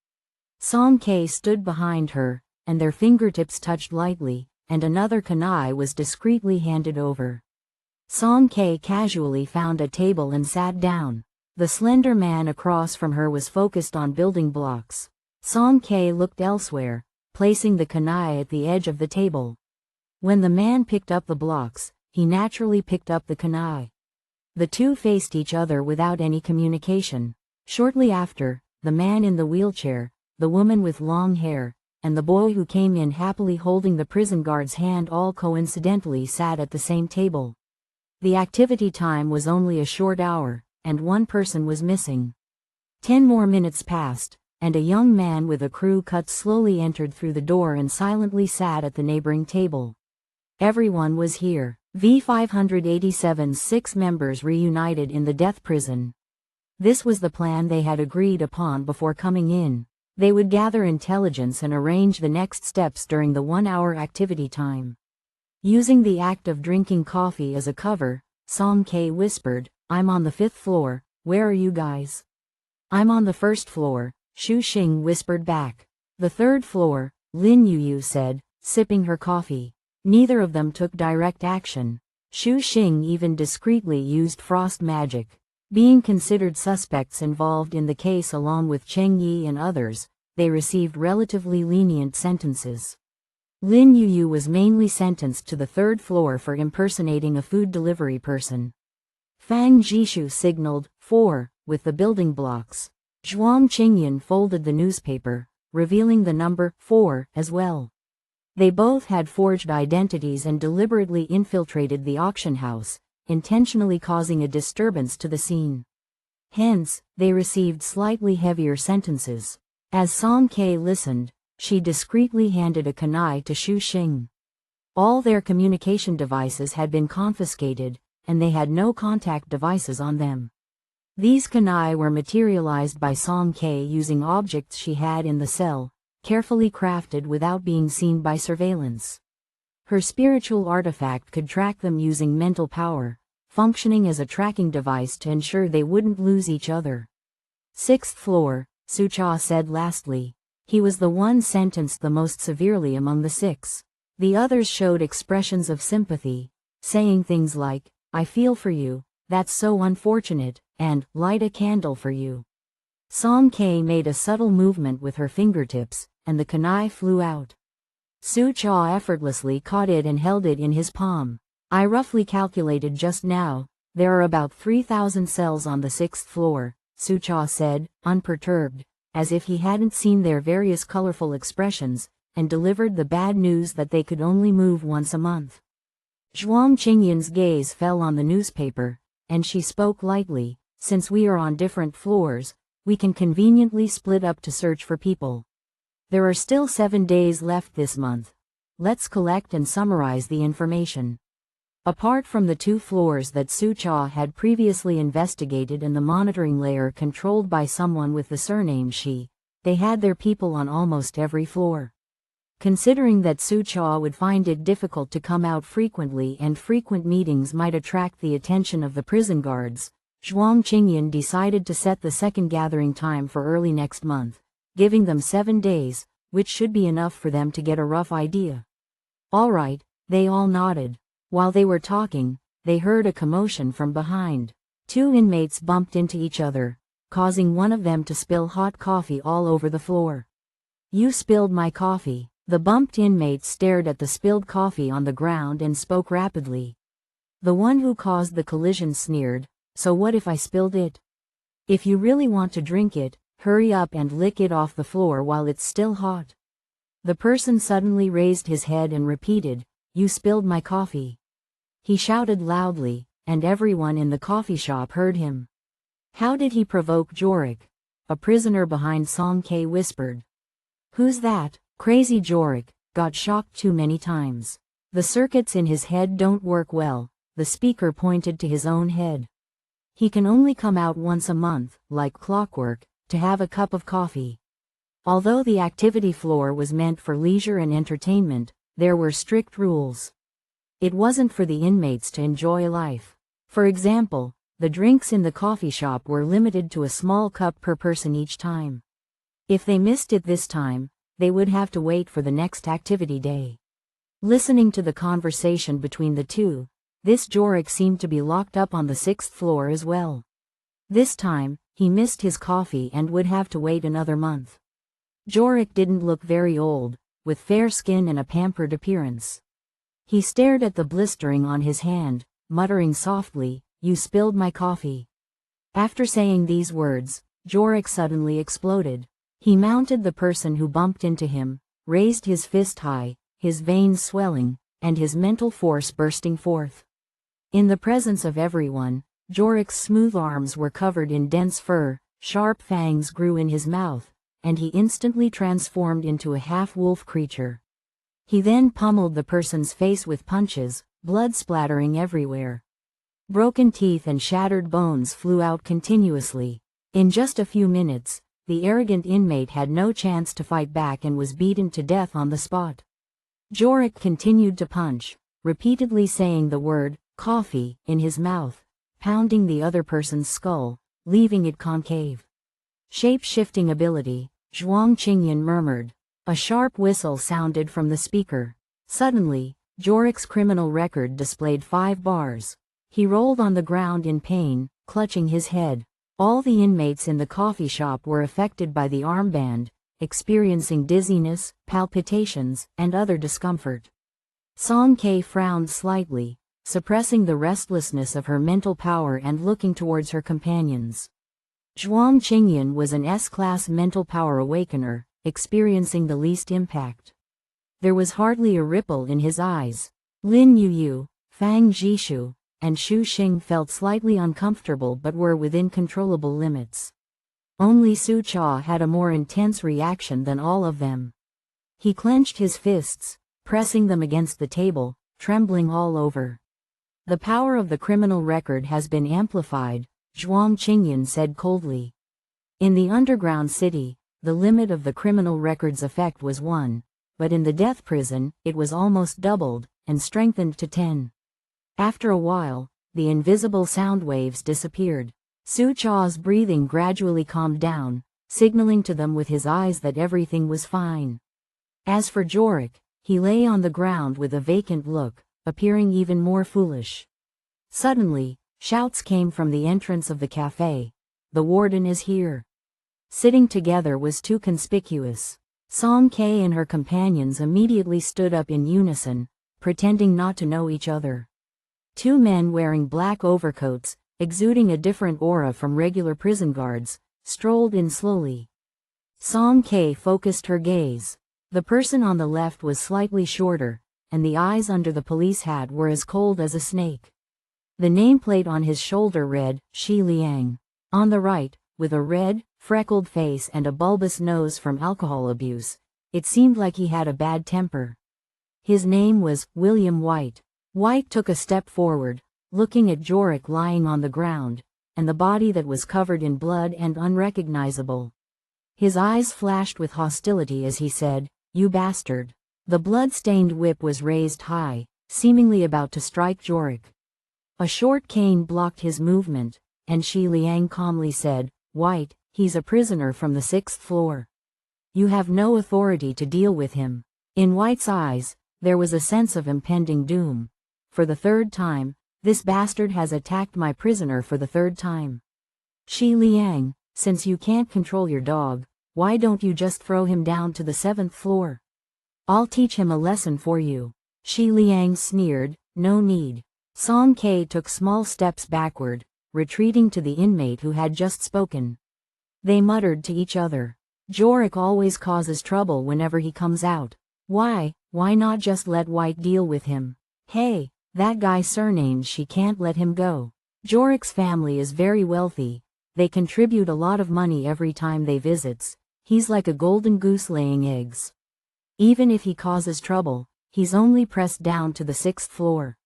Song K stood behind her, and their fingertips touched lightly, and another kunai was discreetly handed over. Song K casually found a table and sat down. The slender man across from her was focused on building blocks. Song K looked elsewhere, placing the kunai at the edge of the table. When the man picked up the blocks, he naturally picked up the kunai. The two faced each other without any communication. Shortly after, the man in the wheelchair, the woman with long hair, and the boy who came in happily holding the prison guard's hand all coincidentally sat at the same table. The activity time was only a short hour, and one person was missing. 10 more minutes passed, and a young man with a crew cut slowly entered through the door and silently sat at the neighboring table. Everyone was here. V-587's 6 members reunited in the death prison. This was the plan they had agreed upon before coming in. They would gather intelligence and arrange the next steps during the 1-hour activity time. Using the act of drinking coffee as a cover, Song K whispered, "I'm on the 5th floor, where are you guys?" "I'm on the 1st floor," Shu Xing whispered back. "The 3rd floor," Lin Yuyu said, sipping her coffee. Neither of them took direct action. Shu Xing even discreetly used frost magic. Being considered suspects involved in the case along with Cheng Yi and others, they received relatively lenient sentences. Lin Yuyu was mainly sentenced to the 3rd floor for impersonating a food delivery person. Fang Jishu signaled 4 with the building blocks. Zhuang Qingyan folded the newspaper, revealing the number 4 as well. They both had forged identities and deliberately infiltrated the auction house, intentionally causing a disturbance to the scene. Hence, they received slightly heavier sentences. As Song K listened, she discreetly handed a kunai to Shu Xing. All their communication devices had been confiscated, and they had no contact devices on them. These kunai were materialized by Song K using objects she had in the cell, carefully crafted without being seen by surveillance. Her spiritual artifact could track them using mental power, functioning as a tracking device to ensure they wouldn't lose each other. 6th floor, Sucha said lastly. He was the one sentenced the most severely among the 6. The others showed expressions of sympathy, saying things like, "I feel for you, that's so unfortunate," and "light a candle for you." Song K made a subtle movement with her fingertips, and the kunai flew out. Sucha effortlessly caught it and held it in his palm. "I roughly calculated just now, there are about 3,000 cells on the 6th floor, Sucha said, unperturbed, as if he hadn't seen their various colorful expressions, and delivered the bad news that they could only move once a month. Zhuang Qingyan's gaze fell on the newspaper, and she spoke lightly, Since we are on different floors, we can conveniently split up to search for people. There are still 7 days left this month. Let's collect and summarize the information. Apart from the 2 floors that Sucha had previously investigated and the monitoring layer controlled by someone with the surname Shi, they had their people on almost every floor. Considering that Sucha would find it difficult to come out frequently and frequent meetings might attract the attention of the prison guards, Zhuang Qingyan decided to set the second gathering time for early next month, giving them 7 days, which should be enough for them to get a rough idea. All right, they all nodded. While they were talking, they heard a commotion from behind. 2 inmates bumped into each other, causing one of them to spill hot coffee all over the floor. "You spilled my coffee." The bumped inmate stared at the spilled coffee on the ground and spoke rapidly. The one who caused the collision sneered, "So what if I spilled it? If you really want to drink it, hurry up and lick it off the floor while it's still hot." The person suddenly raised his head and repeated, "You spilled my coffee." He shouted loudly, and everyone in the coffee shop heard him. "How did he provoke Jorik?" A prisoner behind Song K whispered. "Who's that?" Crazy Jorik got shocked too many times. The circuits in his head don't work well. The speaker pointed to his own head. He can only come out once a month, like clockwork, to have a cup of coffee. Although the activity floor was meant for leisure and entertainment, there were strict rules. It wasn't for the inmates to enjoy life. For example, the drinks in the coffee shop were limited to a small cup per person each time. If they missed it this time, they would have to wait for the next activity day. Listening to the conversation between the 2, this Jorik seemed to be locked up on the 6th floor as well. This time, he missed his coffee and would have to wait another month. Jorik didn't look very old, with fair skin and a pampered appearance. He stared at the blistering on his hand, muttering softly, "You spilled my coffee." After saying these words, Jorik suddenly exploded. He mounted the person who bumped into him, raised his fist high, his veins swelling, and his mental force bursting forth. In the presence of everyone, Jorik's smooth arms were covered in dense fur, sharp fangs grew in his mouth, and he instantly transformed into a half-wolf creature. He then pummeled the person's face with punches, blood splattering everywhere. Broken teeth and shattered bones flew out continuously. In just a few minutes, the arrogant inmate had no chance to fight back and was beaten to death on the spot. Jorik continued to punch, repeatedly saying the word, "coffee," in his mouth, pounding the other person's skull, leaving it concave. "Shape-shifting ability," Zhuang Qingyan murmured. A sharp whistle sounded from the speaker. Suddenly, Jorik's criminal record displayed 5 bars. He rolled on the ground in pain, clutching his head. All the inmates in the coffee shop were affected by the armband, experiencing dizziness, palpitations, and other discomfort. Song K frowned slightly, suppressing the restlessness of her mental power and looking towards her companions. Zhuang Qingyan was an S-class mental power awakener, experiencing the least impact. There was hardly a ripple in his eyes. Lin Yuyu, Fang Jishu, and Xu Xing felt slightly uncomfortable but were within controllable limits. Only Su Cha had a more intense reaction than all of them. He clenched his fists, pressing them against the table, trembling all over. "The power of the criminal record has been amplified," Zhuang Qingyan said coldly. In the underground city, the limit of the criminal record's effect was 1, but in the death prison, it was almost doubled, and strengthened to 10. After a while, the invisible sound waves disappeared. Su Cha's breathing gradually calmed down, signaling to them with his eyes that everything was fine. As for Jorik, he lay on the ground with a vacant look, appearing even more foolish. Suddenly, shouts came from the entrance of the cafe. "The warden is here." Sitting together was too conspicuous. Song K and her companions immediately stood up in unison, pretending not to know each other. 2 men wearing black overcoats, exuding a different aura from regular prison guards, strolled in slowly. Song K focused her gaze. The person on the left was slightly shorter, and the eyes under the police hat were as cold as a snake. The nameplate on his shoulder read, "Shi Liang." On the right, with a red, freckled face and a bulbous nose from alcohol abuse, it seemed like he had a bad temper. His name was William White. White took a step forward, looking at Jorik lying on the ground, and the body that was covered in blood and unrecognizable. His eyes flashed with hostility as he said, "You bastard." The blood-stained whip was raised high, seemingly about to strike Jorik. A short cane blocked his movement, and Shi Liang calmly said, "White, he's a prisoner from the 6th floor. You have no authority to deal with him." In White's eyes, there was a sense of impending doom. For the 3rd time, this bastard has attacked my prisoner for the 3rd time. Shi Liang, since you can't control your dog, why don't you just throw him down to the 7th floor? I'll teach him a lesson for you. Shi Liang sneered, "No need." Song Ke took small steps backward, retreating to the inmate who had just spoken. They muttered to each other, "Jorik always causes trouble whenever he comes out. Why not just let White deal with him? Hey, that guy surnamed She can't let him go. Jorik's family is very wealthy. They contribute a lot of money every time they visits. He's like a golden goose laying eggs. Even if he causes trouble, he's only pressed down to the 6th floor."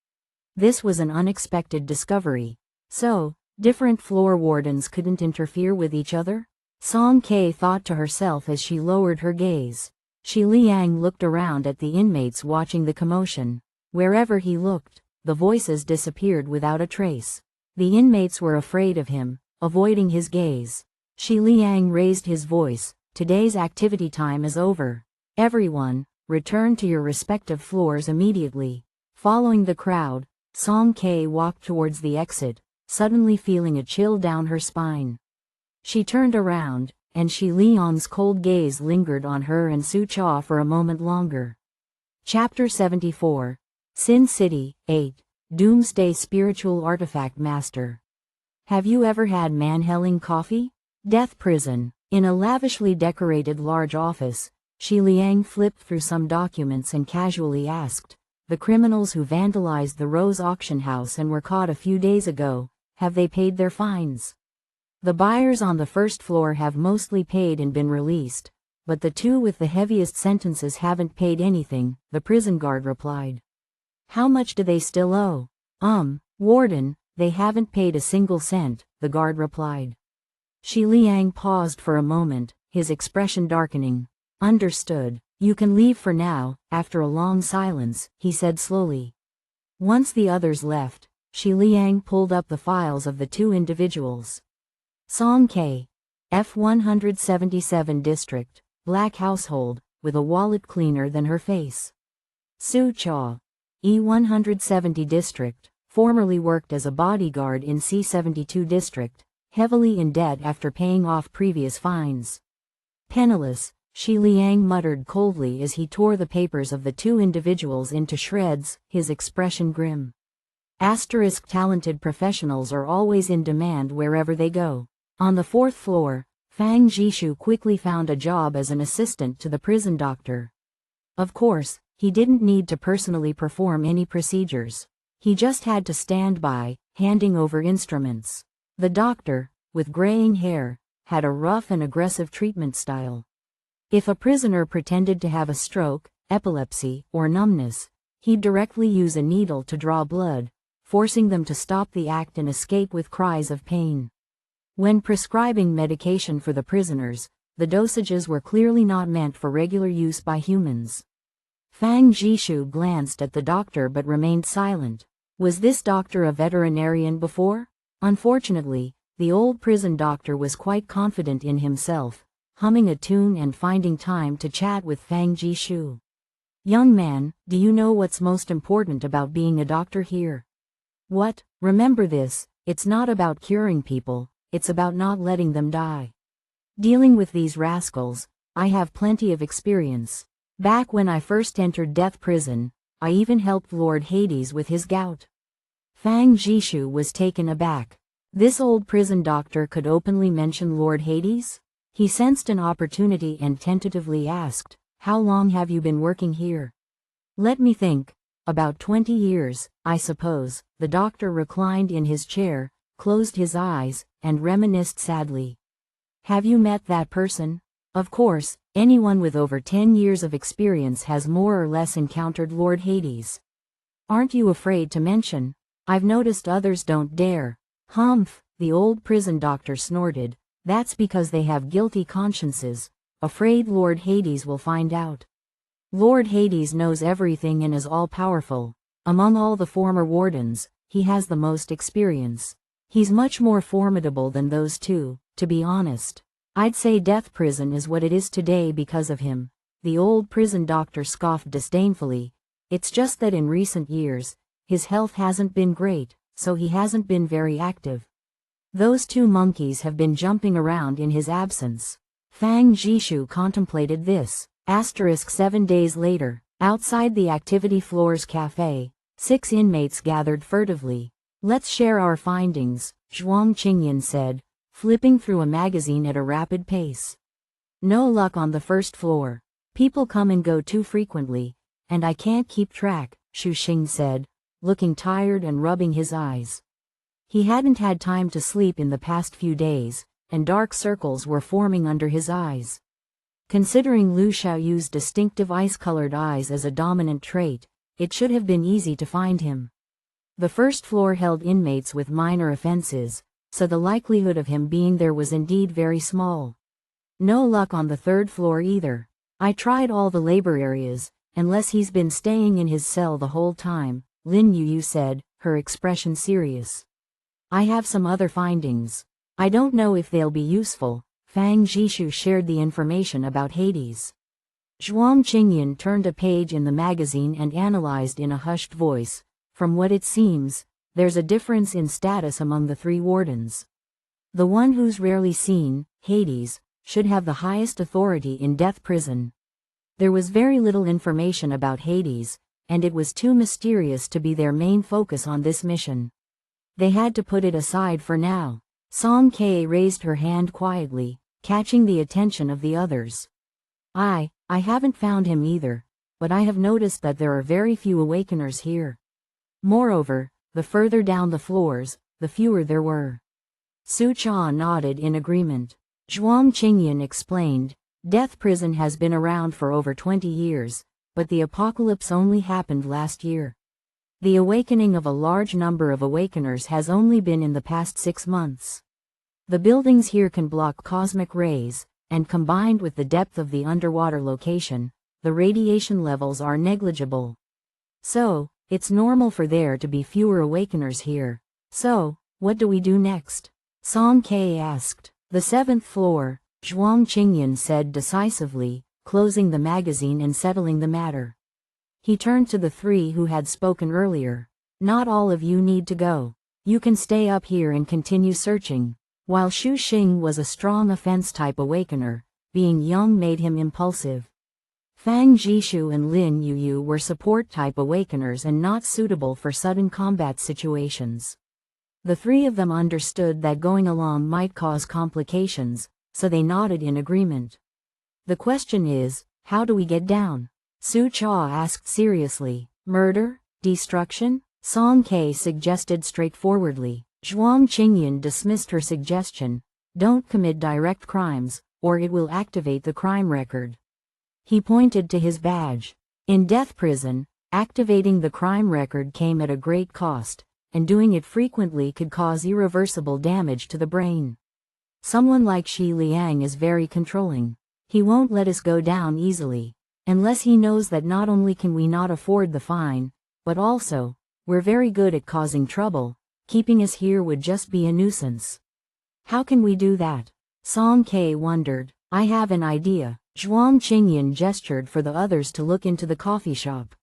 This was an unexpected discovery. So, different floor wardens couldn't interfere with each other? Song Ke thought to herself as she lowered her gaze. Shi Liang looked around at the inmates watching the commotion. Wherever he looked, the voices disappeared without a trace. The inmates were afraid of him, avoiding his gaze. Shi Liang raised his voice, "Today's activity time is over. Everyone, return to your respective floors immediately." Following the crowd, Song Ke walked towards the exit, suddenly feeling a chill down her spine. She turned around, and Shi Liang's cold gaze lingered on her and Su Cha for a moment longer. Chapter 74. Sin City, 8. Doomsday Spiritual Artifact Master. Have you ever had manhelling coffee? Death prison. In a lavishly decorated large office, Shi Liang flipped through some documents and casually asked, "The criminals who vandalized the Rose auction house and were caught a few days ago, have they paid their fines?" "The buyers on the 1st floor have mostly paid and been released, but the 2 with the heaviest sentences haven't paid anything," the prison guard replied. "How much do they still owe?" Warden, they haven't paid a single cent," the guard replied. Shi Liang paused for a moment, his expression darkening. "Understood. You can leave for now." After a long silence, he said slowly. Once the others left, Shi Liang pulled up the files of the 2 individuals. Song Ke, F177 district, black household, with a wallet cleaner than her face. Su Cha, E170 district, formerly worked as a bodyguard in C72 district, heavily in debt after paying off previous fines. Penniless, Shi Liang muttered coldly as he tore the papers of the 2 individuals into shreds, his expression grim. Talented professionals are always in demand wherever they go. On the 4th floor, Fang Jishu quickly found a job as an assistant to the prison doctor. Of course, he didn't need to personally perform any procedures. He just had to stand by, handing over instruments. The doctor, with graying hair, had a rough and aggressive treatment style. If a prisoner pretended to have a stroke, epilepsy, or numbness, he'd directly use a needle to draw blood, forcing them to stop the act and escape with cries of pain. When prescribing medication for the prisoners, the dosages were clearly not meant for regular use by humans. Fang Jishu glanced at the doctor but remained silent. Was this doctor a veterinarian before? Unfortunately, the old prison doctor was quite confident in himself, humming a tune and finding time to chat with Fang Jishu. "Young man, do you know what's most important about being a doctor here?" "What? Remember this, it's not about curing people, it's about not letting them die. Dealing with these rascals, I have plenty of experience. Back when I first entered death prison, I even helped Lord Hades with his gout." Fang Jishu was taken aback. This old prison doctor could openly mention Lord Hades? He sensed an opportunity and tentatively asked, "How long have you been working here?" "Let me think. About 20 years, I suppose." The doctor reclined in his chair, closed his eyes, and reminisced sadly. Have you met that person? Of course, anyone with over 10 years of experience has more or less encountered Lord Hades. Aren't you afraid to mention? I've noticed others don't dare. Humph, the old prison doctor snorted. That's because they have guilty consciences, afraid Lord Hades will find out. Lord Hades knows everything and is all-powerful. Among all the former wardens, he has the most experience. He's much more formidable than those two, to be honest. I'd say Death Prison is what it is today because of him. The old prison doctor scoffed disdainfully. It's just that in recent years, his health hasn't been great, so he hasn't been very active. Those two monkeys have been jumping around in his absence. Fang Jishu contemplated this. 7 days later, outside the activity floor's cafe, 6 inmates gathered furtively. Let's share our findings, Zhuang Qingyan said, flipping through a magazine at a rapid pace. No luck on the first floor. People come and go too frequently, and I can't keep track, Xu Xing said, looking tired and rubbing his eyes. He hadn't had time to sleep in the past few days, and dark circles were forming under his eyes. Considering Lu Xiaoyu's distinctive ice-colored eyes as a dominant trait, it should have been easy to find him. The first floor held inmates with minor offenses, so the likelihood of him being there was indeed very small. No luck on the third floor either. I tried all the labor areas, unless he's been staying in his cell the whole time, Lin Yuyu said, her expression serious. I have some other findings. I don't know if they'll be useful. Fang Jishu shared the information about Hades. Zhuang Qingyan turned a page in the magazine and analyzed in a hushed voice. From what it seems, there's a difference in status among the 3 wardens. The one who's rarely seen, Hades, should have the highest authority in Death Prison. There was very little information about Hades, and it was too mysterious to be their main focus on this mission. They had to put it aside for now. Song Kei raised her hand quietly, catching the attention of the others. I haven't found him either, but I have noticed that there are very few awakeners here. Moreover, the further down the floors, the fewer there were. Su Cha nodded in agreement. Zhuang Qingyan explained, Death Prison has been around for over 20 years, but the apocalypse only happened last year. The awakening of a large number of awakeners has only been in the past 6 months. The buildings here can block cosmic rays, and combined with the depth of the underwater location, the radiation levels are negligible. So, it's normal for there to be fewer awakeners here. So, what do we do next? Song Kei asked. The 7th floor, Zhuang Qingyan said decisively, closing the magazine and settling the matter. He turned to the 3 who had spoken earlier. Not all of you need to go. You can stay up here and continue searching. While Xu Xing was a strong offense-type awakener, being young made him impulsive. Fang Jishu and Lin Yuyu were support-type awakeners and not suitable for sudden combat situations. The 3 of them understood that going along might cause complications, so they nodded in agreement. The question is, how do we get down? Su Cha asked seriously. Murder? Destruction? Song Kei suggested straightforwardly. Zhuang Qingyan dismissed her suggestion. Don't commit direct crimes, or it will activate the crime record. He pointed to his badge. In Death Prison, activating the crime record came at a great cost, and doing it frequently could cause irreversible damage to the brain. Someone like Xi Liang is very controlling. He won't let us go down easily, unless he knows that not only can we not afford the fine, but also, we're very good at causing trouble. Keeping us here would just be a nuisance. How can we do that? Song Kei wondered. I have an idea. Zhuang Qingyan gestured for the others to look into the coffee shop.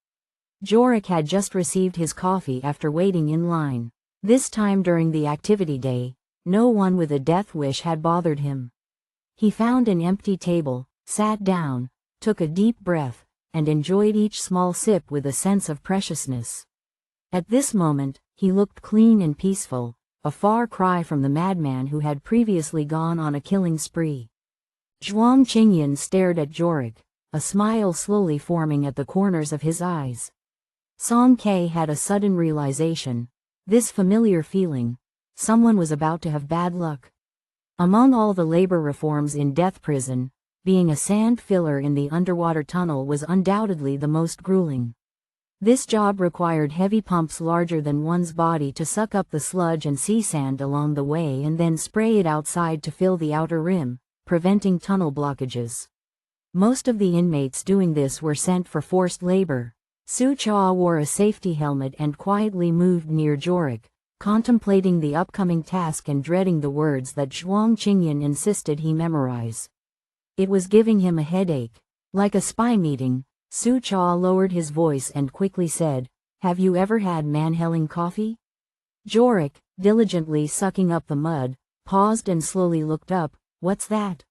Jorik had just received his coffee after waiting in line. This time during the activity day, no one with a death wish had bothered him. He found an empty table, sat down, took a deep breath, and enjoyed each small sip with a sense of preciousness. At this moment, he looked clean and peaceful, a far cry from the madman who had previously gone on a killing spree. Zhuang Qingyan stared at Jorik, a smile slowly forming at the corners of his eyes. Song Kei had a sudden realization. This familiar feeling. someone was about to have bad luck. Among all the labor reforms in death prison, being a sand filler in the underwater tunnel was undoubtedly the most grueling. This job required heavy pumps larger than one's body to suck up the sludge and sea sand along the way and then spray it outside to fill the outer rim, preventing tunnel blockages. Most of the inmates doing this were sent for forced labor. Su-cha wore a safety helmet and quietly moved near Jorik, contemplating the upcoming task and dreading the words that Zhuang Qingyan insisted he memorize. It was giving him a headache. Like a spy meeting, Su-cha lowered his voice and quickly said, "Have you ever had manhelling coffee?" Jorik, diligently sucking up the mud, paused and slowly looked up. "What's that?"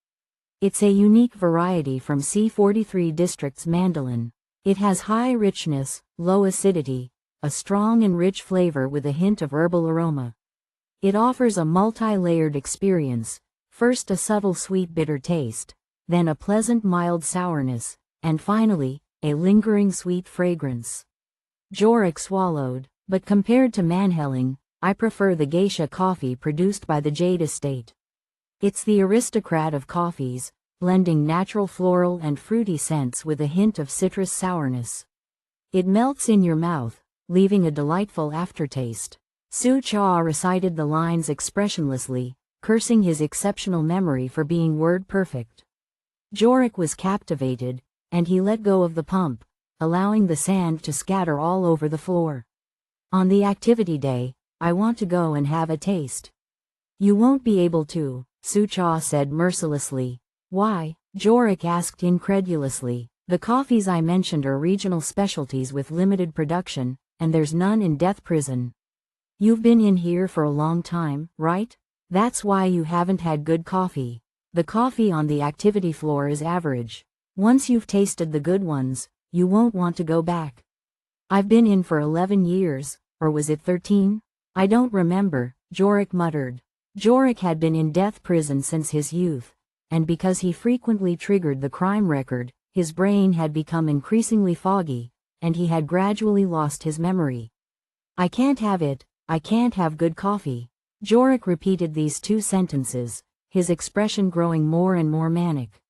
"It's a unique variety from C43 district's mandolin. It has high richness, low acidity, a strong and rich flavor with a hint of herbal aroma. It offers a multi-layered experience, first a subtle sweet bitter taste, then a pleasant mild sourness, and finally, a lingering sweet fragrance." Jorik swallowed. "But compared to manhelling, I prefer the geisha coffee produced by the Jade Estate. It's the aristocrat of coffees, blending natural floral and fruity scents with a hint of citrus sourness. It melts in your mouth, leaving a delightful aftertaste." Su-cha recited the lines expressionlessly, cursing his exceptional memory for being word perfect. Jorik was captivated, and he let go of the pump, allowing the sand to scatter all over the floor. "On the activity day, I want to go and have a taste." "You won't be able to," Su-cha said mercilessly. "Why?" Jorik asked incredulously. "The coffees I mentioned are regional specialties with limited production, and there's none in death prison. You've been in here for a long time, right? That's why you haven't had good coffee. The coffee on the activity floor is average. Once you've tasted the good ones, you won't want to go back." "I've been in for 11 years, or was it 13? I don't remember," Jorik muttered. Jorik had been in death prison since his youth, and because he frequently triggered the crime record, his brain had become increasingly foggy, and he had gradually lost his memory. "I can't have it, I can't have good coffee." Jorik repeated these two sentences, his expression growing more and more manic.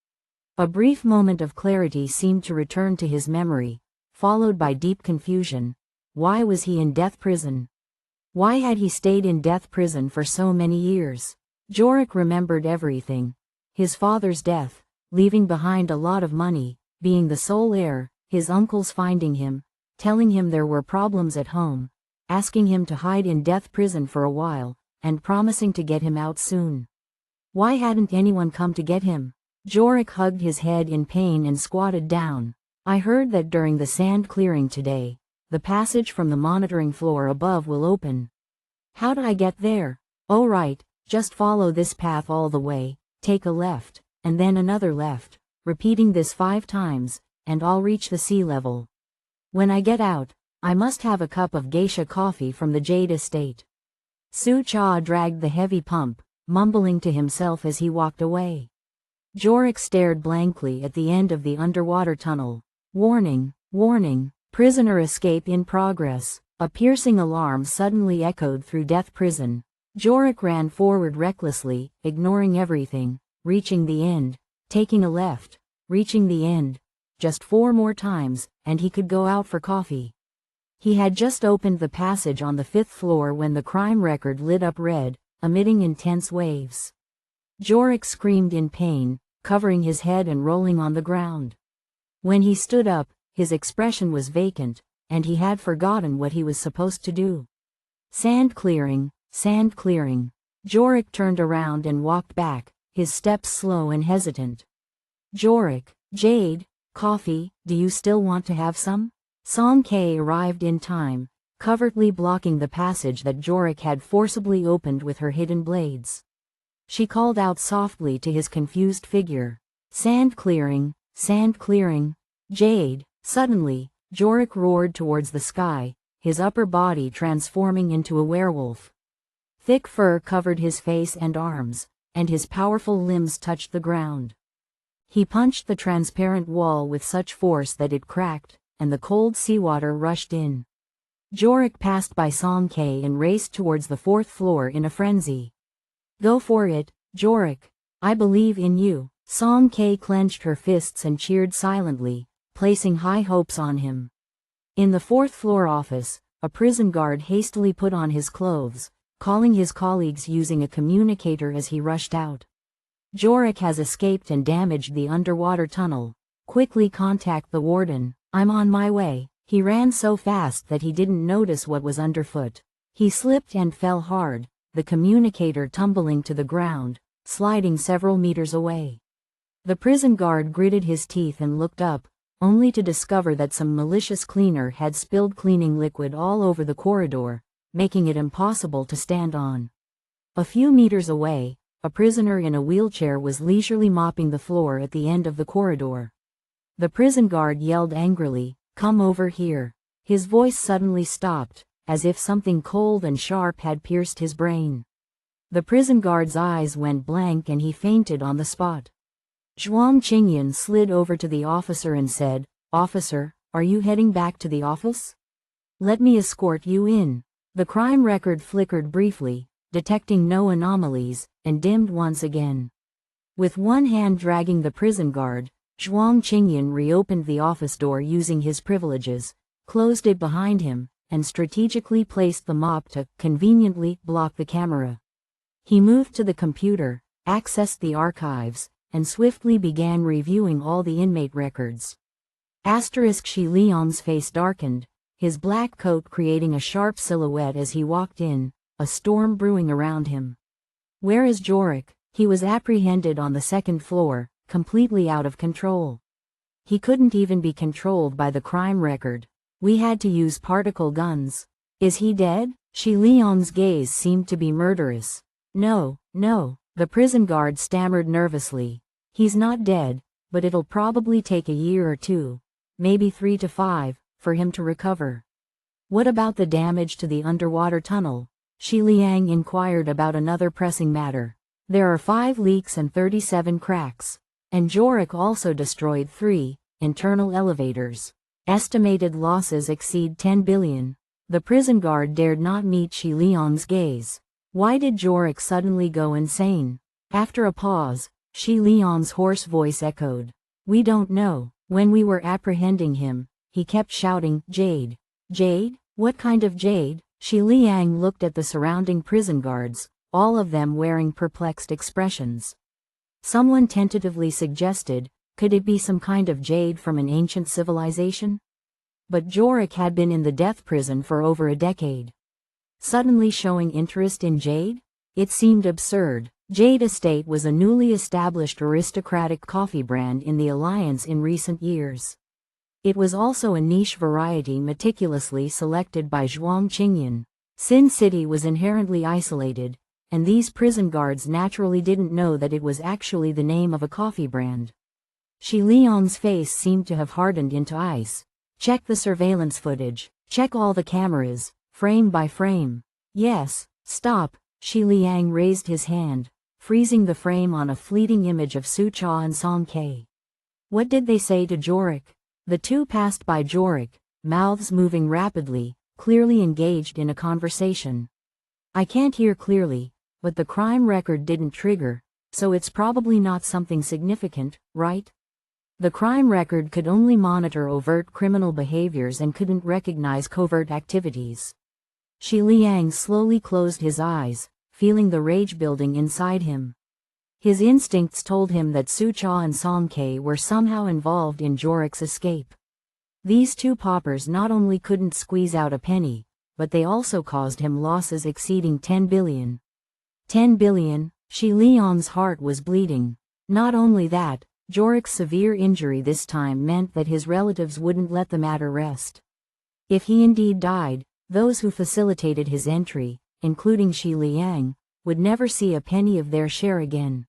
A brief moment of clarity seemed to return to his memory, followed by deep confusion. Why was he in death prison? Why had he stayed in death prison for so many years? Jorik remembered everything. His father's death, leaving behind a lot of money, being the sole heir, his uncles finding him, telling him there were problems at home, asking him to hide in death prison for a while, and promising to get him out soon. Why hadn't anyone come to get him? Jorik hugged his head in pain and squatted down. "I heard that during the sand clearing today, the passage from the monitoring floor above will open. How do I get there?" "Oh right, just follow this path all the way, take a left, and then another left, repeating this 5 times, and I'll reach the sea level. When I get out, I must have a cup of geisha coffee from the Jade Estate." Su-cha dragged the heavy pump, mumbling to himself as he walked away. Jorik stared blankly at the end of the underwater tunnel. "Warning, warning, prisoner escape in progress." A piercing alarm suddenly echoed through death prison. Jorik ran forward recklessly, ignoring everything, reaching the end, taking a left, reaching the end. Just 4 more times, and he could go out for coffee. He had just opened the passage on the 5th floor when the crime record lit up red, emitting intense waves. Jorik screamed in pain, covering his head and rolling on the ground. When he stood up, his expression was vacant, and he had forgotten what he was supposed to do. Sand clearing, sand clearing. Jorik turned around and walked back, his steps slow and hesitant. "Jorik, Jade, coffee, do you still want to have some?" Song K arrived in time, covertly blocking the passage that Jorik had forcibly opened with her hidden blades. She called out softly to his confused figure. "Sand clearing, Jade." Suddenly, Jorik roared towards the sky, his upper body transforming into a werewolf. Thick fur covered his face and arms, and his powerful limbs touched the ground. He punched the transparent wall with such force that it cracked, and the cold seawater rushed in. Jorik passed by Song K and raced towards the 4th floor in a frenzy. Go for it, Jorik. I believe in you. Song K clenched her fists and cheered silently, placing high hopes on him. In the 4th floor office, a prison guard hastily put on his clothes, calling his colleagues using a communicator as he rushed out. Jorik has escaped and damaged the underwater tunnel. Quickly contact the warden. I'm on my way. He ran so fast that he didn't notice what was underfoot. He slipped and fell hard, the communicator tumbling to the ground, sliding several meters away. The prison guard gritted his teeth and looked up, only to discover that some malicious cleaner had spilled cleaning liquid all over the corridor, making it impossible to stand on. A few meters away, a prisoner in a wheelchair was leisurely mopping the floor at the end of the corridor. The prison guard yelled angrily, "Come over here." His voice suddenly stopped, as if something cold and sharp had pierced his brain. The prison guard's eyes went blank and he fainted on the spot. Zhuang Qingyan slid over to the officer and said, "Officer, are you heading back to the office? Let me escort you in." The crime record flickered briefly, detecting no anomalies, and dimmed once again. With one hand dragging the prison guard, Zhuang Qingyan reopened the office door using his privileges, closed it behind him, and strategically placed the mop to conveniently block the camera. He moved to the computer, accessed the archives, and swiftly began reviewing all the inmate records. Shi Liang's face darkened, his black coat creating a sharp silhouette as he walked in, a storm brewing around him. Where is Jorik? He was apprehended on the 2nd floor, completely out of control. He couldn't even be controlled by the crime record. We had to use particle guns. Is he dead? Shi Liang's gaze seemed to be murderous. No, the prison guard stammered nervously. He's not dead, but it'll probably take a year or 2, maybe 3 to 5, for him to recover. What about the damage to the underwater tunnel? Shi Liang inquired about another pressing matter. There are 5 leaks and 37 cracks. And Jorik also destroyed 3 internal elevators. Estimated losses exceed 10 billion. The prison guard dared not meet Shi Liang's gaze. Why did Jorik suddenly go insane? After a pause, Shi Liang's hoarse voice echoed. We don't know. When we were apprehending him, he kept shouting, "Jade! Jade? What kind of jade?" Shi Liang looked at the surrounding prison guards, all of them wearing perplexed expressions. Someone tentatively suggested, could it be some kind of jade from an ancient civilization? But Jorik had been in the death prison for over a decade. Suddenly showing interest in jade? It seemed absurd. Jade Estate was a newly established aristocratic coffee brand in the Alliance in recent years. It was also a niche variety meticulously selected by Zhuang Qingyan. Sin City was inherently isolated, and these prison guards naturally didn't know that it was actually the name of a coffee brand. Shi Liang's face seemed to have hardened into ice. Check the surveillance footage. Check all the cameras, frame by frame. Yes, stop. Shi Liang raised his hand, freezing the frame on a fleeting image of Su Cha and Song K. What did they say to Jorik? The two passed by Jorik, mouths moving rapidly, clearly engaged in a conversation. I can't hear clearly, but the crime record didn't trigger, so it's probably not something significant, right? The crime record could only monitor overt criminal behaviors and couldn't recognize covert activities. Shi Liang slowly closed his eyes, feeling the rage building inside him. His instincts told him that Su Cha and Song K were somehow involved in Jorik's escape. These two paupers not only couldn't squeeze out a penny, but they also caused him losses exceeding 10 billion. 10 billion, Shi Liang's heart was bleeding. Not only that, Jorik's severe injury this time meant that his relatives wouldn't let the matter rest. If he indeed died, those who facilitated his entry, including Shi Liang, would never see a penny of their share again.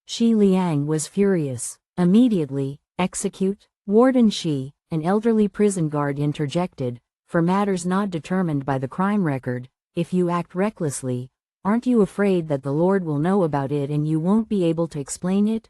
Shi Liang was furious. Immediately, execute. Warden Shi, an elderly prison guard, interjected, for matters not determined by the crime record, if you act recklessly, aren't you afraid that the Lord will know about it and you won't be able to explain it?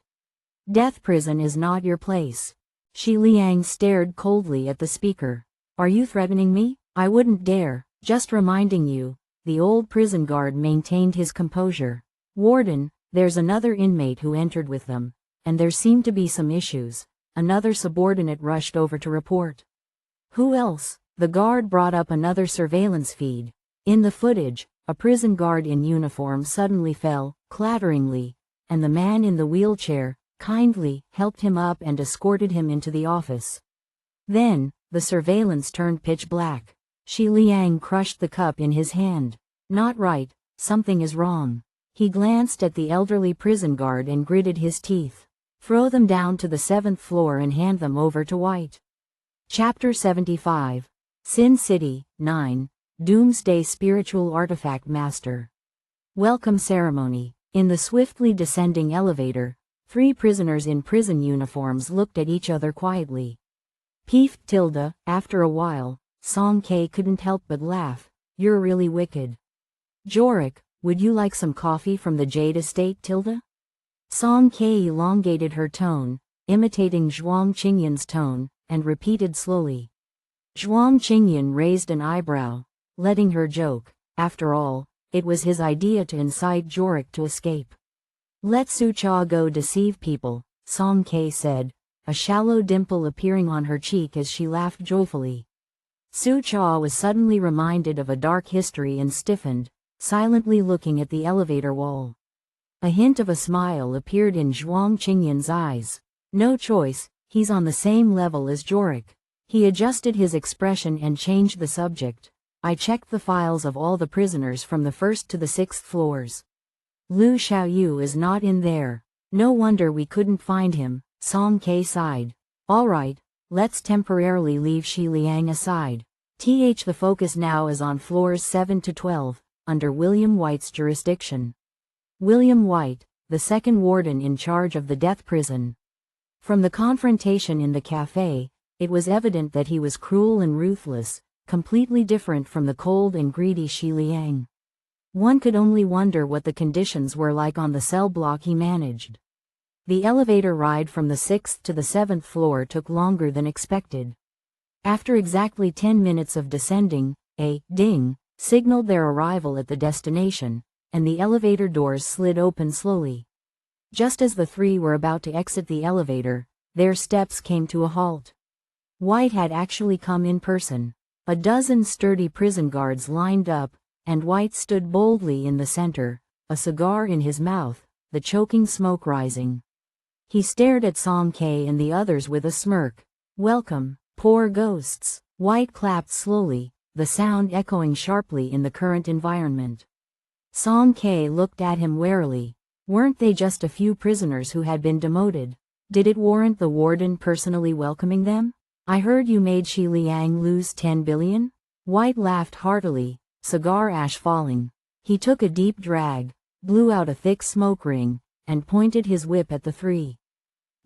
Death prison is not your place. Shi Liang stared coldly at the speaker. Are you threatening me? I wouldn't dare, just reminding you. The old prison guard maintained his composure. Warden, there's another inmate who entered with them, and there seemed to be some issues. Another subordinate rushed over to report. Who else? The guard brought up another surveillance feed. In the footage, a prison guard in uniform suddenly fell, clatteringly, and the man in the wheelchair, kindly, helped him up and escorted him into the office. Then, the surveillance turned pitch black. Xi Liang crushed the cup in his hand. Not right, something is wrong. He glanced at the elderly prison guard and gritted his teeth. Throw them down to the 7th floor and hand them over to White. Chapter 75. Sin City, 9. Doomsday Spiritual Artifact Master. Welcome ceremony. In the swiftly descending elevator, 3 prisoners in prison uniforms looked at each other quietly. Peeved Tilda, after a while, Song K couldn't help but laugh. You're really wicked. Jorik, would you like some coffee from the Jade Estate, Tilda? Song K elongated her tone, imitating Zhuang Qingyan's tone, and repeated slowly. Zhuang Qingyan raised an eyebrow, letting her joke. After all, it was his idea to incite Jorik to escape. Let Su Cha go deceive people, Song K said, a shallow dimple appearing on her cheek as she laughed joyfully. Su Cha was suddenly reminded of a dark history and stiffened, silently looking at the elevator wall. A hint of a smile appeared in Zhuang Qingyan's eyes. No choice, he's on the same level as Jorik. He adjusted his expression and changed the subject. I checked the files of all the prisoners from the 1st to the 6th floors. Lu Xiaoyu is not in there. No wonder we couldn't find him, Song K sighed. All right, let's temporarily leave Xi Liang aside. The focus now is on floors 7 to 12, under William White's jurisdiction. William White, the second warden in charge of the death prison. From the confrontation in the cafe, it was evident that he was cruel and ruthless, completely different from the cold and greedy Xi Liang. One could only wonder what the conditions were like on the cell block he managed. The elevator ride from the 6th to the 7th floor took longer than expected. After exactly 10 minutes of descending, a ding signaled their arrival at the destination, and the elevator doors slid open slowly. Just as the 3 were about to exit the elevator, their steps came to a halt. White had actually come in person. A dozen sturdy prison guards lined up, and White stood boldly in the center, a cigar in his mouth, the choking smoke rising. He stared at Song K and the others with a smirk. Welcome, poor ghosts. White clapped slowly, the sound echoing sharply in the current environment. Song K looked at him warily. Weren't they just a few prisoners who had been demoted? Did it warrant the warden personally welcoming them? I heard you made Xi Liang lose 10 billion? White laughed heartily, cigar ash falling. He took a deep drag, blew out a thick smoke ring, and pointed his whip at the 3.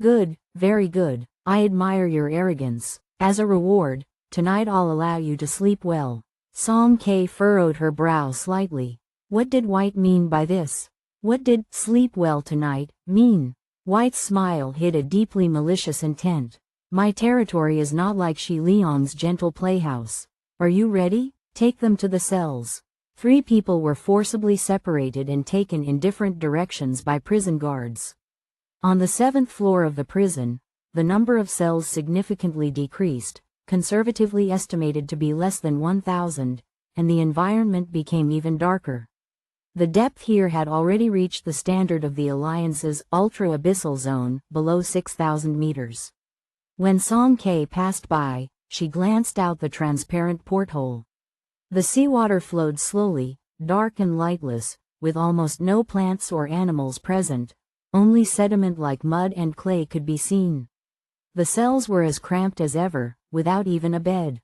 Good, very good. I admire your arrogance. As a reward, tonight I'll allow you to sleep well. Song K furrowed her brow slightly. What did White mean by this? What did sleep well tonight mean? White's smile hid a deeply malicious intent. My territory is not like Xi Liang's gentle playhouse. Are you ready? Take them to the cells. 3 people were forcibly separated and taken in different directions by prison guards. On the 7th floor of the prison, the number of cells significantly decreased, conservatively estimated to be less than 1,000, and the environment became even darker. The depth here had already reached the standard of the Alliance's ultra-abyssal zone, below 6,000 meters. When Song K passed by, she glanced out the transparent porthole. The seawater flowed slowly, dark and lightless, with almost no plants or animals present. Only sediment like mud and clay could be seen. The cells were as cramped as ever, without even a bed.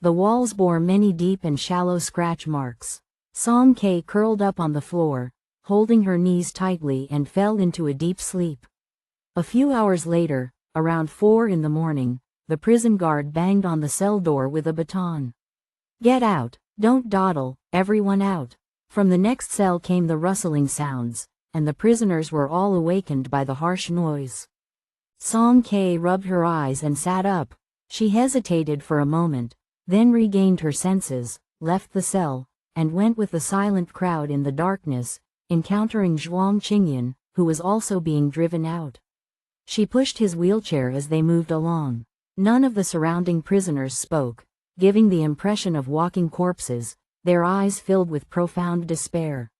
The walls bore many deep and shallow scratch marks. Song K curled up on the floor, holding her knees tightly, and fell into a deep sleep. A few hours later, around 4 in the morning, the prison guard banged on the cell door with a baton. Get out, don't dawdle, everyone out. From the next cell came the rustling sounds, and the prisoners were all awakened by the harsh noise. Song K rubbed her eyes and sat up. She hesitated for a moment, then regained her senses, left the cell, and went with the silent crowd in the darkness, encountering Zhuang Qingyan, who was also being driven out. She pushed his wheelchair as they moved along. None of the surrounding prisoners spoke, giving the impression of walking corpses, their eyes filled with profound despair.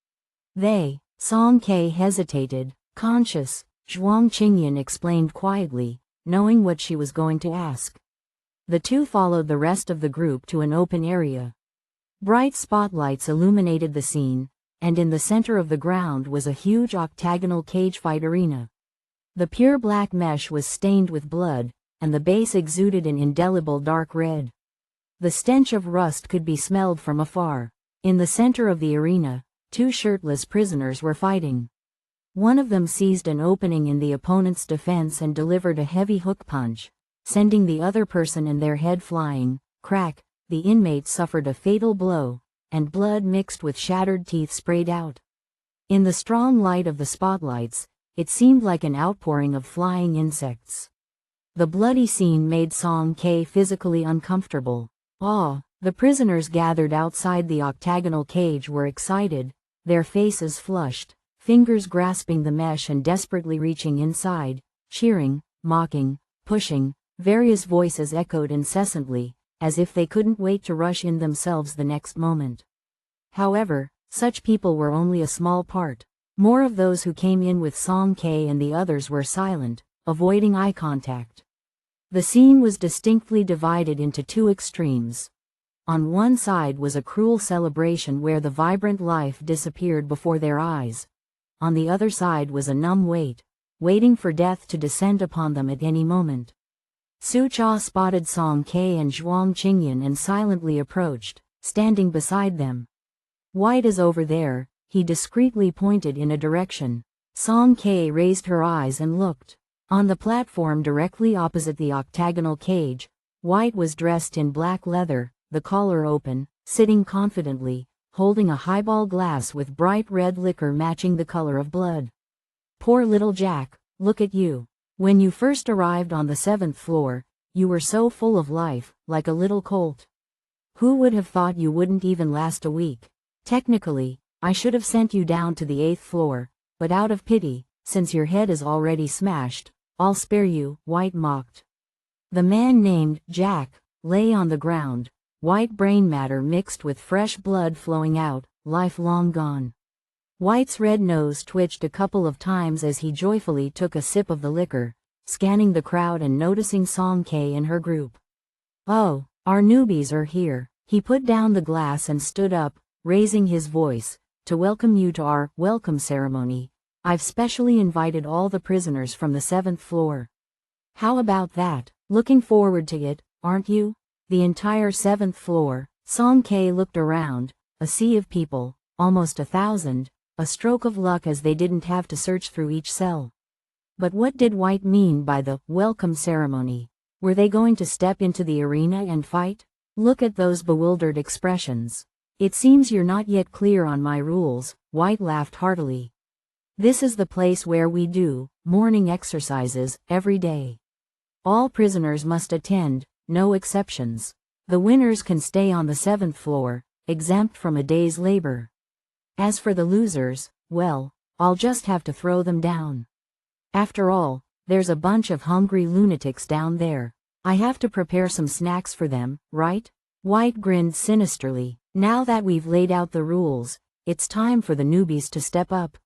Song Ke hesitated, conscious. Zhuang Qingyan explained quietly, knowing what she was going to ask. The two followed the rest of the group to an open area. Bright spotlights illuminated the scene, and in the center of the ground was a huge octagonal cage fight arena. The pure black mesh was stained with blood, and the base exuded an indelible dark red. The stench of rust could be smelled from afar. In the center of the arena, two shirtless prisoners were fighting. One of them seized an opening in the opponent's defense and delivered a heavy hook punch, sending the other person and their head flying. Crack, the inmate suffered a fatal blow, and blood mixed with shattered teeth sprayed out. In the strong light of the spotlights, it seemed like an outpouring of flying insects. The bloody scene made Song Ke physically uncomfortable. The prisoners gathered outside the octagonal cage were excited, their faces flushed, fingers grasping the mesh and desperately reaching inside, cheering, mocking, pushing. Various voices echoed incessantly, as if they couldn't wait to rush in themselves the next moment. However, such people were only a small part. More of those who came in with Song Ke and the others were silent, avoiding eye contact. The scene was distinctly divided into two extremes. On one side was a cruel celebration where the vibrant life disappeared before their eyes. On the other side was a numb wait, waiting for death to descend upon them at any moment. Su Cha spotted Song Ke and Zhuang Qingyan and silently approached, standing beside them. "White is over there," he discreetly pointed in a direction. Song Ke raised her eyes and looked. On the platform directly opposite the octagonal cage, White was dressed in black leather, the collar open, sitting confidently, holding a highball glass with bright red liquor matching the color of blood. "Poor little Jack, look at you. When you first arrived on the 7th floor, you were so full of life, like a little colt. Who would have thought you wouldn't even last a week? Technically, I should have sent you down to the 8th floor, but out of pity, since your head is already smashed, I'll spare you," White mocked. The man named Jack lay on the ground, white brain matter mixed with fresh blood flowing out, life long gone. White's red nose twitched a couple of times as he joyfully took a sip of the liquor, scanning the crowd and noticing Song Ke and her group. "Oh, our newbies are here." He put down the glass and stood up, raising his voice, "To welcome you to our welcome ceremony. I've specially invited all the prisoners from the 7th floor. How about that? Looking forward to it, aren't you?" The entire 7th floor. Song Ke looked around, a sea of people, almost 1,000, a stroke of luck as they didn't have to search through each cell. But what did White mean by the welcome ceremony? Were they going to step into the arena and fight? Look at those bewildered expressions. "It seems you're not yet clear on my rules," White laughed heartily. "This is the place where we do morning exercises every day. All prisoners must attend, no exceptions. The winners can stay on the 7th floor, exempt from a day's labor. As for the losers, well, I'll just have to throw them down. After all, there's a bunch of hungry lunatics down there. I have to prepare some snacks for them, right?" White grinned sinisterly. "Now that we've laid out the rules, it's time for the newbies to step up.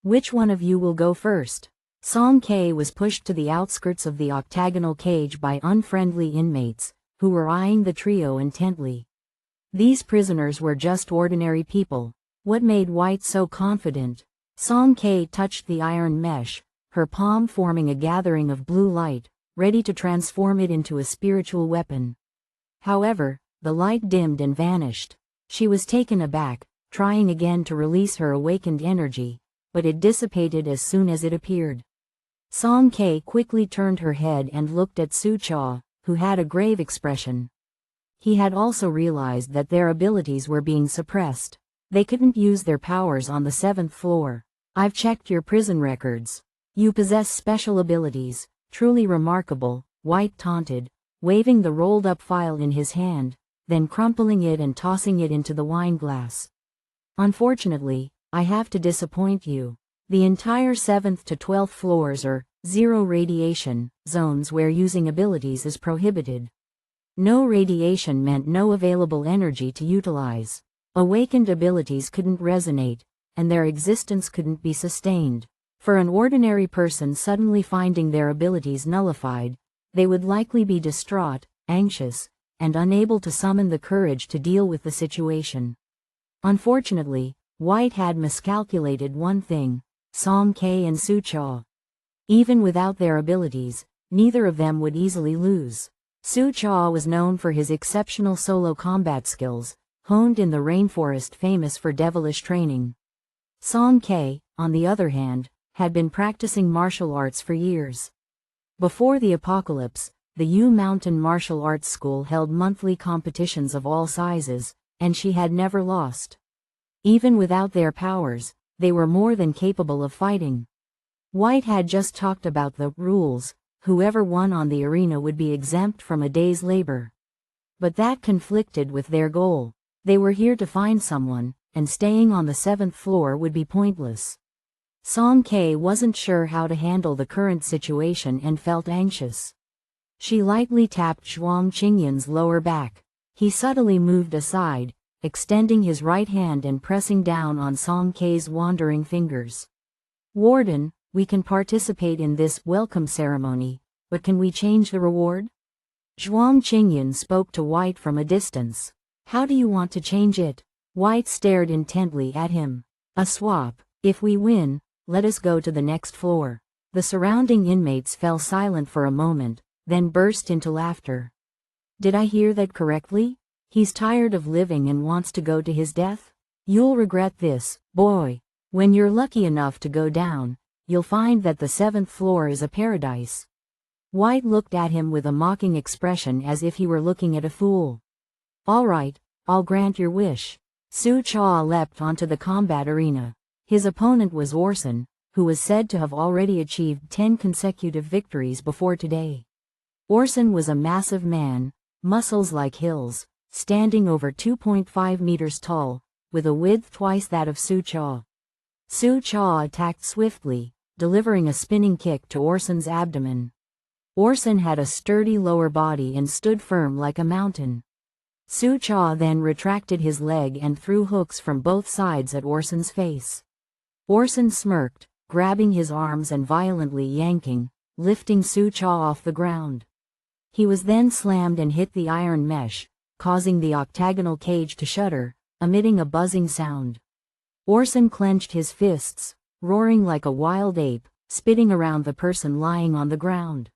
Which one of you will go first?" Song Ke was pushed to the outskirts of the octagonal cage by unfriendly inmates, who were eyeing the trio intently. These prisoners were just ordinary people. What made White so confident? Song Ke touched the iron mesh, her palm forming a gathering of blue light, ready to transform it into a spiritual weapon. However, the light dimmed and vanished. She was taken aback, trying again to release her awakened energy, but it dissipated as soon as it appeared. Song Ke quickly turned her head and looked at Su Cha, who had a grave expression. He had also realized that their abilities were being suppressed. They couldn't use their powers on the 7th floor. "I've checked your prison records. You possess special abilities, truly remarkable," White taunted, waving the rolled-up file in his hand. then crumpling it and tossing it into the wine glass. Unfortunately, I have to disappoint you. The entire 7th to 12th floors are zero radiation zones where using abilities is prohibited. No radiation meant no available energy to utilize. Awakened abilities couldn't resonate, and their existence couldn't be sustained. For an ordinary person suddenly finding their abilities nullified, they would likely be distraught, anxious, and unable to summon the courage to deal with the situation. Unfortunately, White had miscalculated one thing: Song K and Su Cha. Even without their abilities, neither of them would easily lose. Su Cha was known for his exceptional solo combat skills, honed in the rainforest, famous for devilish training. Song K, on the other hand, had been practicing martial arts for years. Before the apocalypse, the Yu Mountain Martial Arts School held monthly competitions of all sizes, and she had never lost. Even without their powers, they were more than capable of fighting. White had just talked about the rules: whoever won on the arena would be exempt from a day's labor. But that conflicted with their goal. They were here to find someone, and staying on the 7th floor would be pointless. Song K wasn't sure how to handle the current situation and felt anxious. She lightly tapped Zhuang Qingyan's lower back. He subtly moved aside, extending his right hand and pressing down on Song K's wandering fingers. "Warden, we can participate in this welcome ceremony, but can we change the reward?" Zhuang Qingyan spoke to White from a distance. "How do you want to change it?" White stared intently at him. "A swap. If we win, let us go to the next floor." The surrounding inmates fell silent for a moment, then burst into laughter. "Did I hear that correctly? He's tired of living and wants to go to his death? You'll regret this, boy. When you're lucky enough to go down, you'll find that the 7th floor is a paradise." White looked at him with a mocking expression as if he were looking at a fool. "All right, I'll grant your wish." Su Cha leapt onto the combat arena. His opponent was Orson, who was said to have already achieved 10 consecutive victories before today. Orson was a massive man, muscles like hills, standing over 2.5 meters tall, with a width twice that of Su Cha. Su Cha attacked swiftly, delivering a spinning kick to Orson's abdomen. Orson had a sturdy lower body and stood firm like a mountain. Su Cha then retracted his leg and threw hooks from both sides at Orson's face. Orson smirked, grabbing his arms and violently yanking, lifting Su Cha off the ground. He was then slammed and hit the iron mesh, causing the octagonal cage to shudder, emitting a buzzing sound. Orson clenched his fists, roaring like a wild ape, spitting around the person lying on the ground.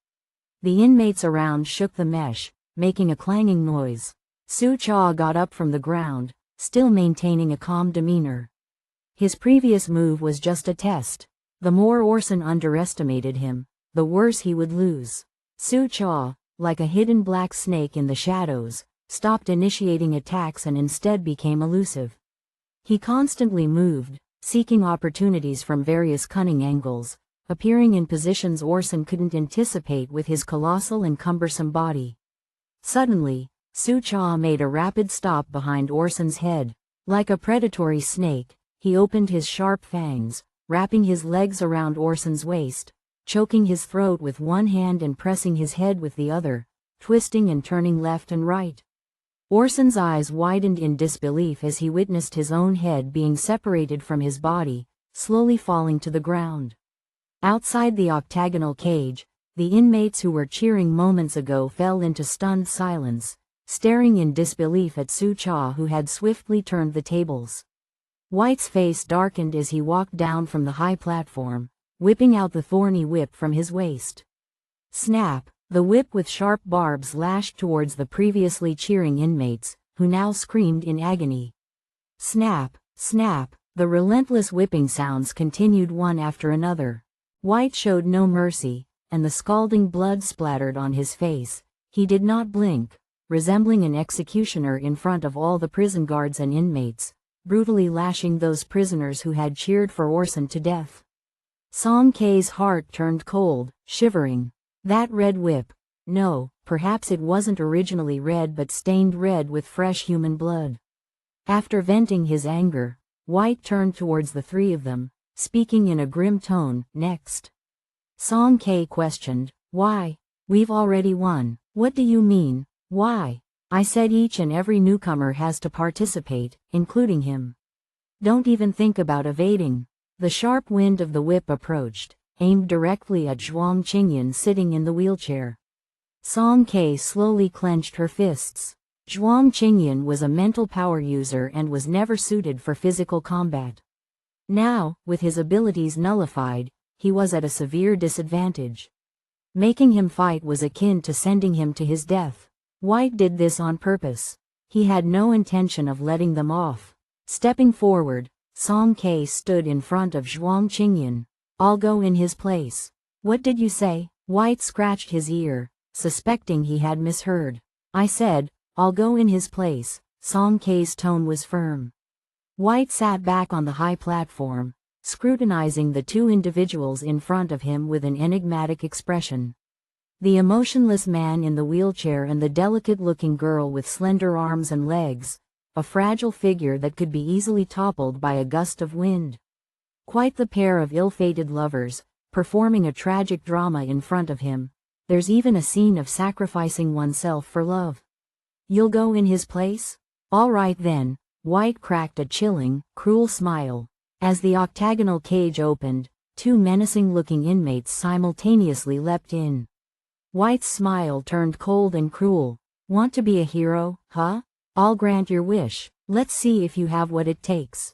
The inmates around shook the mesh, making a clanging noise. Su Cha got up from the ground, still maintaining a calm demeanor. His previous move was just a test. The more Orson underestimated him, the worse he would lose. Su Cha, like a hidden black snake in the shadows, stopped initiating attacks and instead became elusive. He constantly moved, seeking opportunities from various cunning angles, appearing in positions Orson couldn't anticipate with his colossal and cumbersome body. Suddenly, Su Cha made a rapid stop behind Orson's head. Like a predatory snake, he opened his sharp fangs, wrapping his legs around Orson's waist, choking his throat with one hand and pressing his head with the other, twisting and turning left and right. Orson's eyes widened in disbelief as he witnessed his own head being separated from his body, slowly falling to the ground. Outside the octagonal cage, the inmates who were cheering moments ago fell into stunned silence, staring in disbelief at Su Cha, who had swiftly turned the tables. White's face darkened as he walked down from the high platform, whipping out the thorny whip from his waist. Snap! The whip with sharp barbs lashed towards the previously cheering inmates, who now screamed in agony. Snap! Snap! The relentless whipping sounds continued one after another. White showed no mercy, and the scalding blood splattered on his face. He did not blink, resembling an executioner in front of all the prison guards and inmates, brutally lashing those prisoners who had cheered for Orson to death. Song K's heart turned cold, shivering. That red whip. No, perhaps it wasn't originally red but stained red with fresh human blood. After venting his anger, White turned towards the three of them, speaking in a grim tone. Next. Song K questioned, "Why? We've already won." "What do you mean, why?" "I said each and every newcomer has to participate, including him. Don't even think about evading." The sharp wind of the whip approached, aimed directly at Zhuang Qingyan sitting in the wheelchair. Song K slowly clenched her fists. Zhuang Qingyan was a mental power user and was never suited for physical combat. Now, with his abilities nullified, he was at a severe disadvantage. Making him fight was akin to sending him to his death. White did this on purpose. He had no intention of letting them off. Stepping forward, Song K stood in front of Zhuang Qingyan. "I'll go in his place." "What did you say?" White scratched his ear, suspecting he had misheard. "I said, I'll go in his place." Song K's tone was firm. White sat back on the high platform, scrutinizing the two individuals in front of him with an enigmatic expression. The emotionless man in the wheelchair and the delicate-looking girl with slender arms and legs, a fragile figure that could be easily toppled by a gust of wind. Quite the pair of ill-fated lovers, performing a tragic drama in front of him. There's even a scene of sacrificing oneself for love. "You'll go in his place? All right then." White cracked a chilling, cruel smile. As the octagonal cage opened, two menacing-looking inmates simultaneously leapt in. White's smile turned cold and cruel. "Want to be a hero, huh? I'll grant your wish. Let's see if you have what it takes."